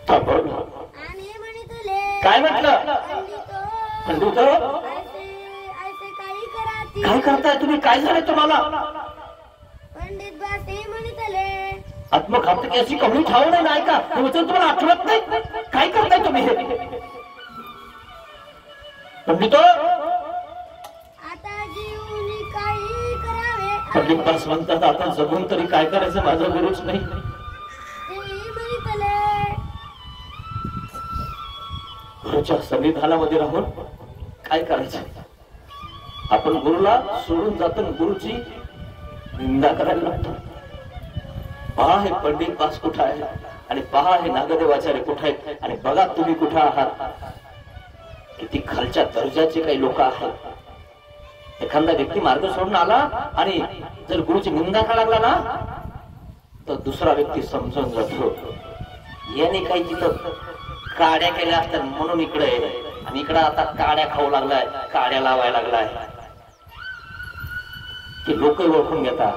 Speaker 2: आणि म्हणितले
Speaker 1: काय म्हटलं? पंडित
Speaker 2: ऐसे काही कराती.
Speaker 1: काय करताय तुम्ही? काय झालंय तुम्हाला?
Speaker 2: पंडित बासे म्हणितले
Speaker 1: आत्मघातकी अशी कमी ठाव नाही का? तुम्हाला आठवत नाही? काय करताय तुम्ही हे? पंडित
Speaker 2: आता जीवनी काही करावे.
Speaker 1: पंडित बास म्हणतात, आता जगून तरी काय करायचं, माझा गुरुच नाही.
Speaker 2: ते म्हणितले
Speaker 1: गुरुच्या सन्निधानामध्ये राहून काय करायचं? आपण गुरुला सोडून जातो, गुरुची निंदा करायला लागतो. पहा हे पंडित बास कुठं आहे आणि पहा हे नागदेवाचार्य कुठे आहेत आणि बघा तुम्ही कुठं आहात. किती खालच्या दर्जाचे काही लोक आहेत. एखादा व्यक्ती मार्ग सोडून आला आणि जर गुरुची निंदा करायला लागला ना, तर दुसरा व्यक्ती समजून जातो, याने काही तिथं काड्या केल्या असतात म्हणून इकडे, आणि इकडे आता काड्या खाऊ लागलाय, काड्या लावायला लागलाय. की लोक ओळखून घेतात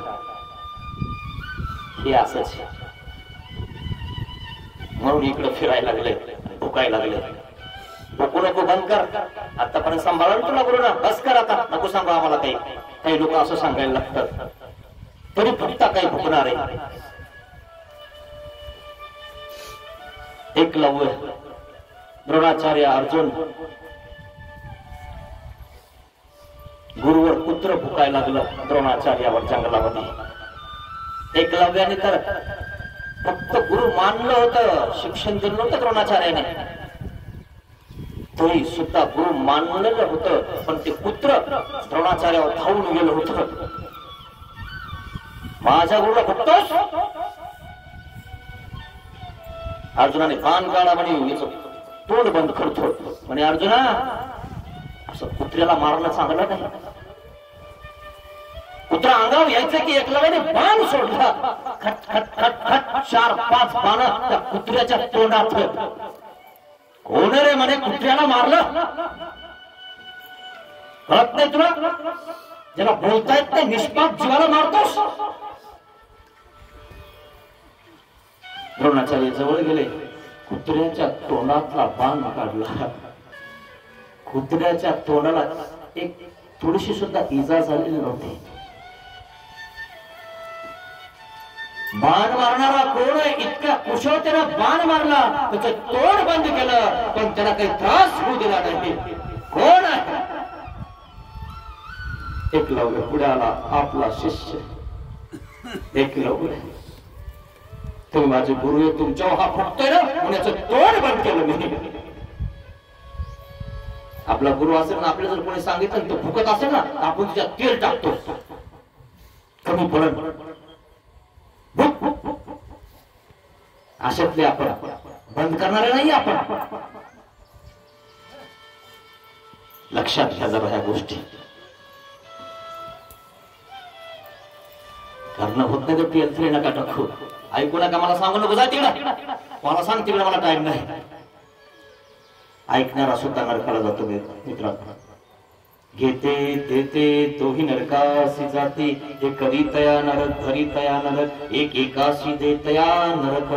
Speaker 1: हे असंच, म्हणून इकडे फिरायला लागले, भुकायला लागले. भुकू नको, बंद कर. आतापर्यंत सांभाळून तुला गुरु ना, बस कर आता, नको सांगू आम्हाला. काही लोक असं सांगायला लागतात, तरी फक्त काही भुकणार आहे. एकलव्य, द्रोणाचार्य, अर्जुन, गुरुवर पुत्र भुकायला लागलं द्रोणाचार्यावर जंगलामध्ये. एकलव्याने तर फक्त गुरु मानलं होतं, शिक्षण दिलं नव्हतं द्रोणाचार्याने, तरी सुद्धा गुरु मानलेलं होतं, पण ते पुत्र द्रोणाचार्यावर धावून गेलं होतं. माझ्या गुरुला फक्तोस? अर्जुनाने बाण काढा म्हणे, तोंड बंद करतो म्हणे. अर्जुना, असं कुत्र्याला मारणं चांगलं नाही. कुत्रा अंगावर यायचं की एकलव्याने बाण सोडला. खट खट खट खट 4-5 बाण त्या कुत्र्याच्या तोंडात. कोण रे म्हणे कुत्र्याला मारलं? कळत नाही तुला? ज्याला बोलता येत नाही निष्पाप जीवाला मारतोस? द्रोणाचार्य जवळ गेले, कुत्र्याच्या तोंडातला बाण काढला. कुत्र्याच्या तोंडाला एक थोडीशी सुद्धा इजा झालेली नव्हती. बाण मारणारा कोण आहे? इतक्या कुशलतेनं बाण मारला, त्याचं तोंड बंद केलं, पण त्याला काही त्रास होऊ दिला नाही. कोण आहे? एकलव्य पुढे आला, आपला शिष्य एकलव्य. तुम्ही माझे गुरु आहे, तुमच्यावर हा फुटतोय ना, याचं तोंड बंद केलं मी. आपला गुरु असेल ना, आपल्याला जर कोणी सांगितलं तो फुकत असेल ना, आपण तिच्यात तेल टाकतो, कमी पडत. अशातले आपण बंद करणारे नाही. आपण लक्षात घ्या जरा ह्या गोष्टी. करणं होत नाही तर तेल तरी नका टाकू. ऐकू नका, मला सांगू नको, जा तिकडं, मला सांग तिकडे, मला टाइम नाही. ऐकणारा सुद्धा नरकाला जातो मित्रांनो. घेते देते तोही नरकासी जाती, हे करी तया नरक घरी तया नरक, एक एकाशी दे तया नरक.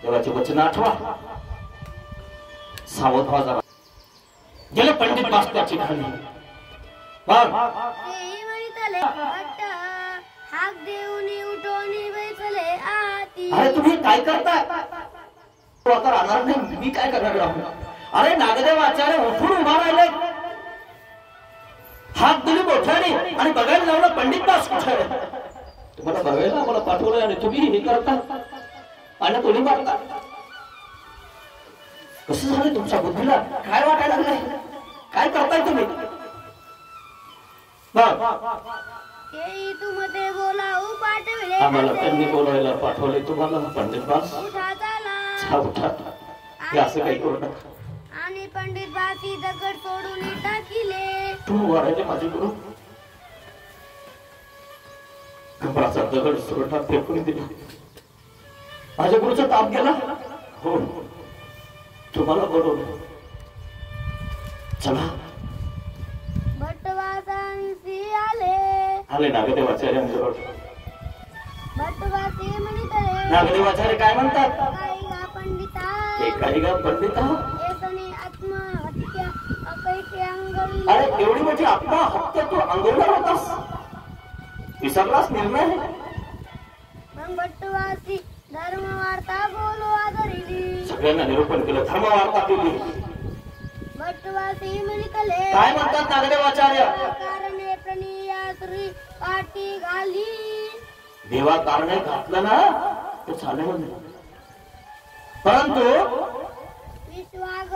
Speaker 1: देवाचे वचन आठवा, सावध व्हा जरा. गेले पंडित बास्त्याची खाली
Speaker 2: तेही म्हणितले हट्ट, हाक देऊनी उठोनी बैसले आती.
Speaker 1: अरे तुम्ही काय करताय? तो आता राहणार नाही, मी काय करणार राहू? अरे नागदेव आचार्य उठून उभा राहिले, हात दिली मोठ्याने आणि बघायला लावलं पंडित दास कुठे. तुम्हाला बघायला आम्हाला पाठवलंय आणि तुम्ही हे करता आणि तुम्ही मारता. कसं झालं तुमच्या बुद्धीला? काय वाटायला लागलंय? काय करताय तुम्ही?
Speaker 2: तेही तुमते बोलावू पाठविले,
Speaker 1: आम्हाला त्यांनी बोलायला पाठवले तुम्हाला पंडित दास.
Speaker 2: उठा चला.
Speaker 1: उठा, हे असं काही करू नका.
Speaker 2: आणि पंडित बासी दगड सोडून टाकिले.
Speaker 1: तू वाढायचे माझे गुरु, कमराचा दगड सोडा फेकून दिला. माझ्या गुरुचा ताप गेला. हो, तुम्हाला बोलवलं, चला.
Speaker 2: भट्टवासांसी आले.
Speaker 1: आले नागदेवाचार्यांजवळ.
Speaker 2: भट्टवासी म्हणितले
Speaker 1: नागदेवाचार्य काय म्हणतात?
Speaker 2: काही गा पंडिता,
Speaker 1: हे काही का पंडिता,
Speaker 2: एसने आत्महत्या अकैसे अंगवी.
Speaker 1: अरे एवढी मोठी आत्महत्या तू अंगवणार होतास? विसरलास निर्णय?
Speaker 2: मग भट्टवासी धर्मवार्ता बोलो आदरिली.
Speaker 1: सगळ्यांना निरूपण केलं, धर्मवार्ता केली.
Speaker 2: भट्टवासी म्हणितले
Speaker 1: काय म्हणतात नागदेवाचार्य?
Speaker 2: कारणे प्रणिया श्री काठी घाली.
Speaker 1: देवा कारणे घातलं ना तर चालेल, परंतु
Speaker 2: विश्वाग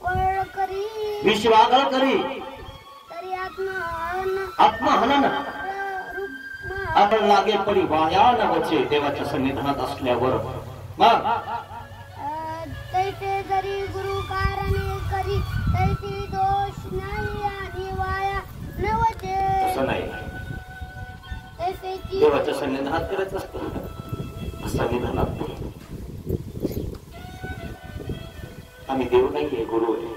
Speaker 2: वळ करी
Speaker 1: विश्वागळ करी
Speaker 2: तरी आत्महन
Speaker 1: आत्महनन
Speaker 2: रूप
Speaker 1: आपण लागे पडी वाया न वचे. देवाच्या सन्निधानात असल्यावर मग
Speaker 2: तैसे जरी गुरु कारणे करी तैसे दोष नाही आणि वाया न वचे.
Speaker 1: तसं नाही,
Speaker 2: तैसेची
Speaker 1: देवाच्या सन्निधानात करायचं असतं. सन्निधानात आम्ही देव नाहीये, गुरु आहे.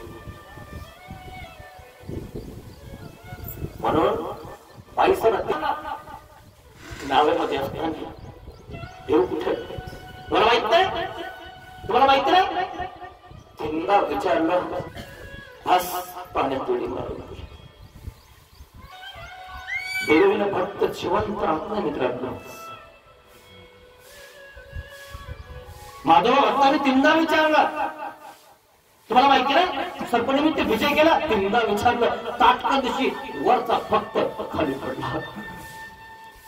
Speaker 1: म्हणून पैसा नावेमध्ये असताना देव कुठे? तुम्हाला माहित नाही? तुम्हाला माहित नाही? तीनदा विचारलं, आज पाण्यात उडी मारून देवीनं फक्त जिवंत राहत नाही मित्रांनो. माधव भक्ताने तीनदा विचारलं, तुम्हाला माहिती नाही? सर्पनिमित्त विजय केला, तीनदा विचारलं, ताटका दिवशी वरचा फक्त खाली पडला,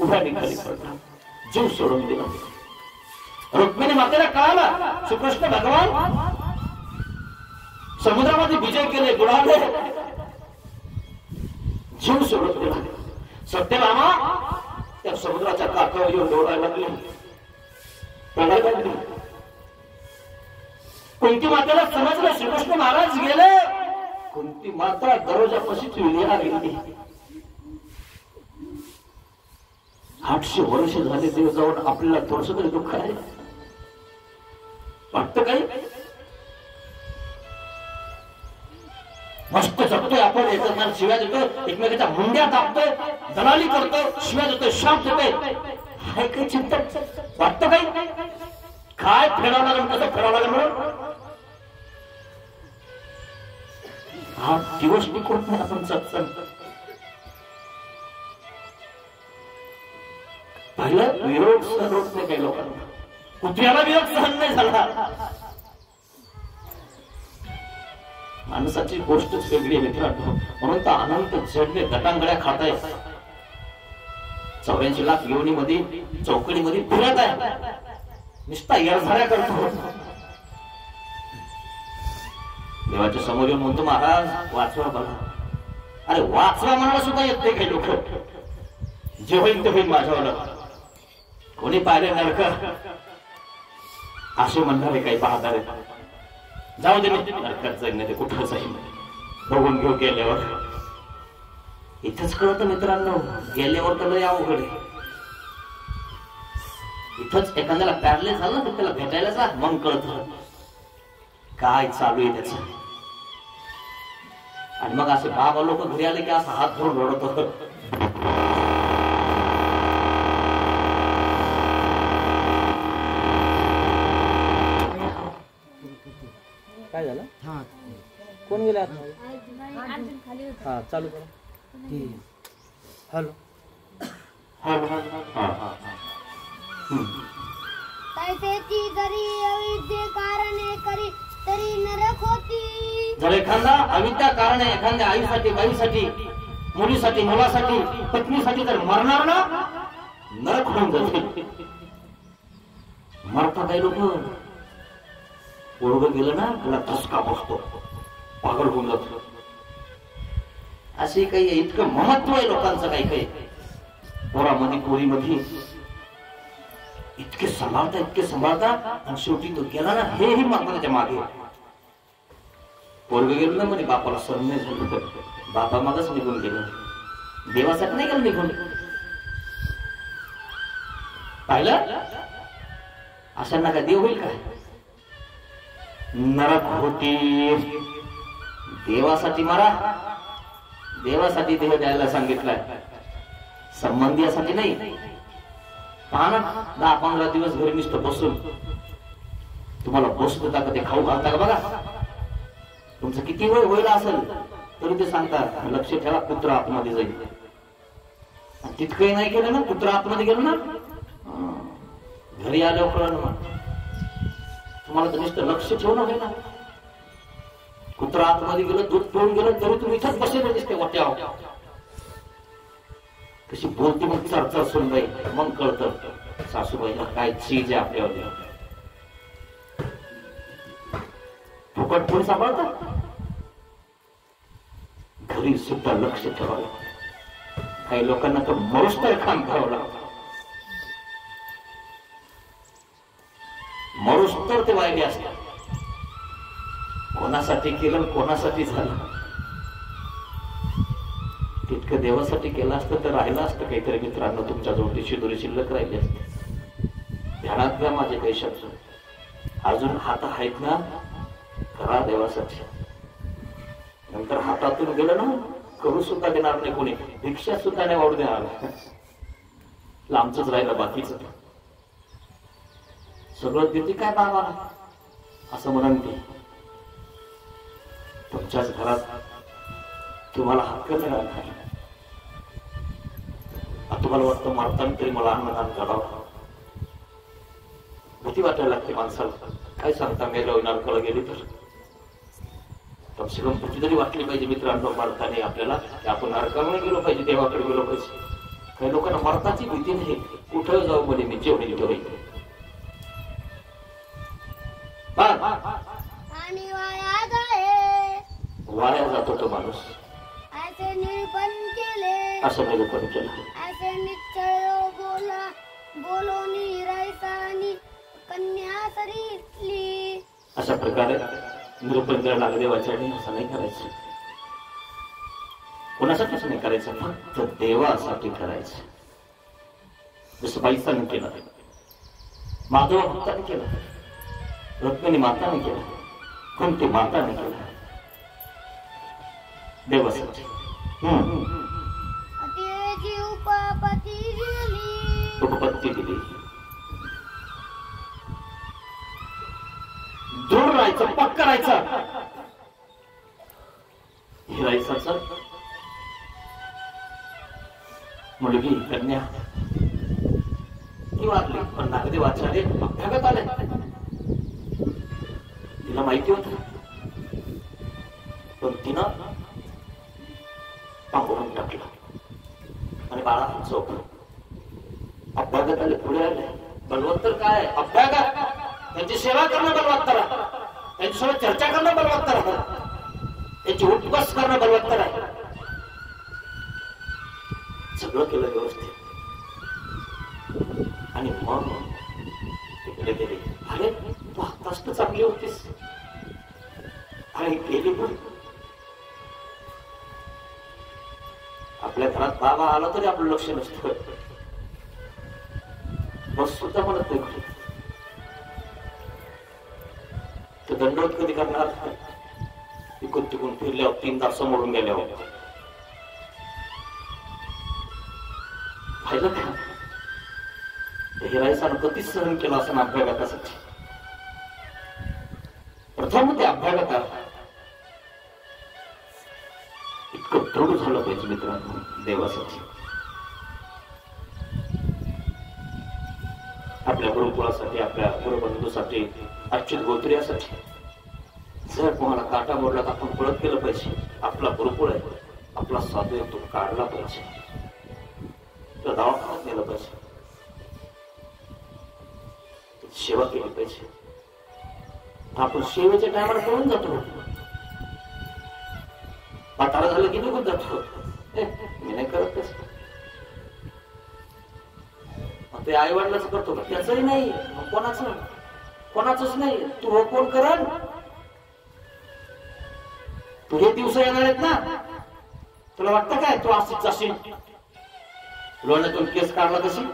Speaker 1: उभ्याने खाली पडला, जीव सोडून दिला. रुक्मिणी मातेला कळालं श्रीकृष्ण भगवान समुद्रामध्ये विजय केले, बुडाले, जीव सोडून दिला. सत्यभामा त्या समुद्राच्या काठावर येऊन डोळायला लागली, रडायला लागली. कुंती मातेला समजलं श्रीकृष्ण महाराज गेले. कुंती माता दरवाजापाशीच विलीना गेली. 800 वर्ष झाले देव जाऊन आपल्याला थोडस तरी दुःख आहे वाटतं काही? मस्त जगतोय आपण, एकमेकांना शिव्या देतोय, एकमेकांच्या मुंड्या दाबतोय, दलाली करतोय, शिव्या देतोय, शाप देतोय. हाय काही चिंता वाटतं काही? काय फेडावं लागेल, कसं फेडावं लागेल म्हणून हा दिवस निघत नाही आपण सत्संग. पहिलं विरोध सहन होत नाही काही लोकांना, कुत्र्याला विरोध सहन नाही झाला. माणसाची गोष्टच वेगळी आहे मित्रांनो. म्हणून तर अनंत जडले गटांगड्या खात आहे. 84 लाख योनीमध्ये चौकडीमध्ये फिरत आहे, नुसता येरझाऱ्या करतो. देवाच्या समोर येऊन म्हणतो महाराज वाचवा बघा. अरे वाचवा म्हणायला सुद्धा येत नाही काही लोक. जे होईल ते होईल माझ्यावर, कोणी पाहिले नरक असे म्हणणारे काही पाहणारे. जाऊ दे नरकात जाईल नाही ते कुठं जाईल बघून घेऊ. गेल्यावर इथंच कळतं मित्रांनो, गेल्यावर तर लय अवघड आहे. इथंच एखाद्याला पॅरलेस झालं तर त्याला भेटायला जा, मग कळत काय चालू आहे त्याच. आणि मग असे बाबा लोक घरी आले की असं हात धरून रडत होत.
Speaker 3: काय झालं? कोण गेले आता? हा चालू करा. हॅलो
Speaker 2: तैसेची जरी अविद्ये कारणे करी तरी नरक होती.
Speaker 1: जर एखादा अविद्या कारणे एखाद्या आईसाठी, बाईसाठी, मुलीसाठी, मुलासाठी, पत्नीसाठी जर मरणार ना, नरक होऊन जाते. मरता काही लोक ओळख गेलं ना त्याला धसका बसतो, पागल होऊन जातो. असे काही इतकं महत्व आहे लोकांचं. काही काही पोरामध्ये पोरीमध्ये इतके सांभाळता आणि शेवटी तो गेला ना, हेही मागण्याच्या मागे. पोरग गेलं ना म्हणे बापाला सहन नाही झालं, बापा मागच निघून गेलं. देवासाठी नाही गेलं निघून. पाहिलं अशांना काय देव होईल काय? नरक होती. देवासाठी मरा, देवासाठी देह द्यायला सांगितलाय, संबंधियासाठी नाही. पहा ना 10-15 दिवस घरी नुसतं बसून तुम्हाला बसू देता का, ते खाऊ घालता का बघा. तुमचं किती वय होईल असेल तरी ते सांगतात लक्ष ठेवा कुत्र आतमध्ये जाईल. तितकंही नाही केलं ना, कुत्र आतमध्ये गेलं ना, घरी आल्यावर कळलं ना. तुम्हाला तर नुसतं लक्ष ठेवणं आहे ना. कुत्र आतमध्ये गेलं, दूध पिऊन गेलं तरी तुम्ही इथंच बसले दिसते वाट्यावर. कशी बोलती मग चरचर सुनबाई, मग कळतं सासूबाईला काय चीज आहे आपल्यावर. फुकट कोणी सांभाळतात? घरी सुद्धा लक्ष ठेवावं लागतं. काही लोकांना तर मरुस तर काम करावं लागतं. मरुस तर ते वायले असतात. कोणासाठी केलं, कोणासाठी झालं. तितकं देवासाठी केलं असतं तर राहिलं असतं काहीतरी. मित्रांनो तुमच्या जवळ शिदोरी शिल्लक राहिली असते. ध्यानात घ्या माझे काही शब्द. अजून हात आहेत ना, करा देवासाठी. नंतर हातातून गेलं ना, करू सुद्धा देणार नाही कोणी, भिक्षा सुद्धा नाही वाढू देणार. लांबच राहिलं बाकीच. सगळं देते काय बाबा असं म्हणून ते. तुमच्याच घरात तुम्हाला हक्क मिळाला. तुम्हाला वाटतं मारताना तरी मला अन्नदान करावं. भीती वाटायला लागते माणसाला. काय सांगता मेल्यावर नरकाला गेली तर कमसे कम भीती तरी वाटली पाहिजे मित्रांनो मारताना आपल्याला, की आपण नरकाला गेलो पाहिजे, देवाकडे गेलो पाहिजे. काही लोकांना मरताची भीती नाही. कुठं जाऊ मध्ये मी जेवढी जेवढी
Speaker 2: आणि वाया जाए,
Speaker 1: वाया जातो तो माणूस.
Speaker 2: असे निरूपण केले,
Speaker 1: असं निरूपण केलं.
Speaker 2: असे निश्चय बोलोनी रायसानी कन्या सरीतली.
Speaker 1: अशा प्रकारे निरूपण करायला लागले देवाच्या. असं नाही करायचं, कोणासाठीच नाही करायचं, फक्त देवासाठी करायचं. जसं बाईसाने केलं, माधव भक्ताने केलं, रत्मिणी माताने केलं, कुंती माताने केलं. देवासाठी.
Speaker 2: अतिरेची उपपत्ती दिली,
Speaker 1: उपपत्ती दिली. दूर राहायचं, पक्क राहायचं. हिरायचं मुलगी कन्या ती वाटली, पण नागदेवाचार्य अभ्यागत आले. तिला माहिती होत, पण तिनं पांघरून टाकलं आणि बाळा झोप. अभ्यागत आले, पुढे आले. बलवत्तर काय अभ्यागत, त्यांची सेवा करणं बलवत्तर, त्यांच्यासोबत चर्चा करणं बलवत्तर. त्याची उपवास करणं बलवत्तर आहे. सगळं केलं व्यवस्थित आणि मग तिकडे गेले. अरे तू आताच तर चांगली होतीस आणि गेली पण. आपल्या घरात बाबा आला तरी आपलं लक्ष नसतं. बस सुद्धा म्हणत नाही. तर दंडवत कधी करणार? इकून तिकून फिरल्यावर 3 तास समोरून गेल्यावर पाहिलं का? हिराईसानं कधीच सहन केलं असं अभ्यागतासाठी. प्रथम ते अभ्यागता इतकं दृढ झालं पाहिजे मित्रांनो देवासाठी. आपल्या गुरुकुळासाठी, आपल्या गुरुबंधूसाठी, अच्युत गोत्र्यासाठी जर कोणाला काटा मोडला तर आपण पळत केलं पाहिजे. आपला गुरुकुळ आहे, आपला साधू आहे, तो काढला पाहिजे, तर दवाखान्यात नेलं पाहिजे, सेवा केली पाहिजे. आपण सेवेच्या टायमाला पळून जातो, म्हातारा झालं की निघून जातो. मी नाही करत तसं. ते आई वडिलाच करतो का? त्याचंही नाही, कोणाचंच नाही. तू हो कोण करल? तू हे दिवस येणार आहेत ना, तुला वाटतं काय तू असंच जाशील? लोण्यातून केस काढला कशी?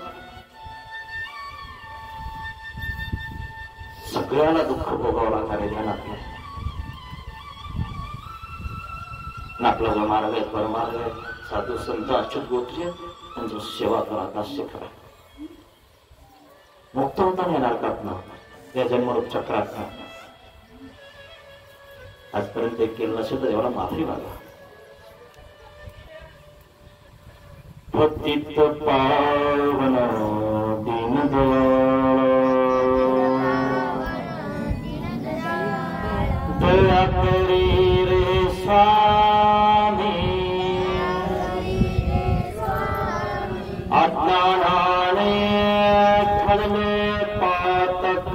Speaker 1: सगळ्याला दुःख भोगावं लागणार आहे ध्यानात. आपला जो मार्ग आहे परमार्ग आहे, साधू संत अच्युत गोत्रीय त्यांची सेवा करा, दास्य करा. मुक्त होता येणार का या जन्मरूप चक्रात? आजपर्यंत एक केलं नसेल तर एवढा माफी मागा. पतित पावन दीनदयाळ दया करी रे स्वामी, अज्ञानाने खडले पातक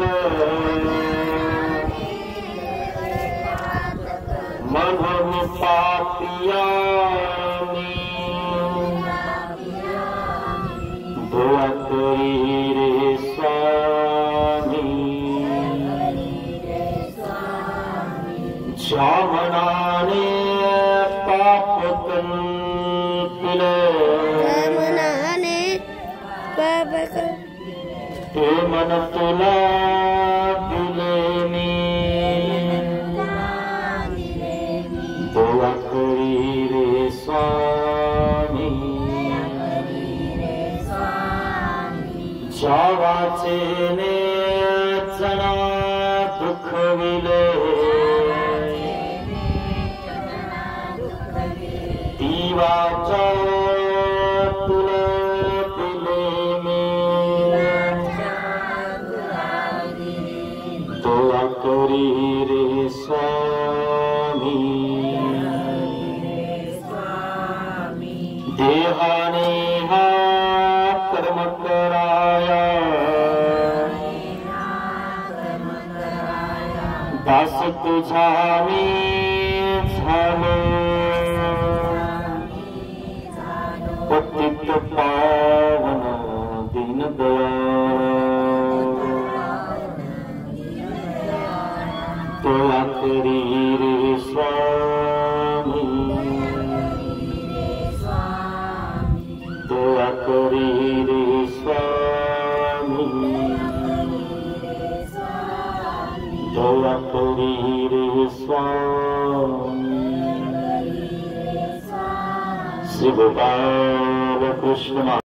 Speaker 1: म्हणून पापियानी दया करी रे स्वामी. ज्या मनाने पाप कल्पिले ते मन तुला दिले मी, दया करी रे स्वामी. ज्या वाचेने जना दुखविले ती वाचा तुला दिले मी, दया करी रे स्वामी. देहाने हा कर्म कराया, दास तुझा मी झालो. पतित पावन दीनदयाळ दया करी रे स्वामी, दया करी रे स्वामी, दया करी रे स्वामी. श्री गोपाल कृष्ण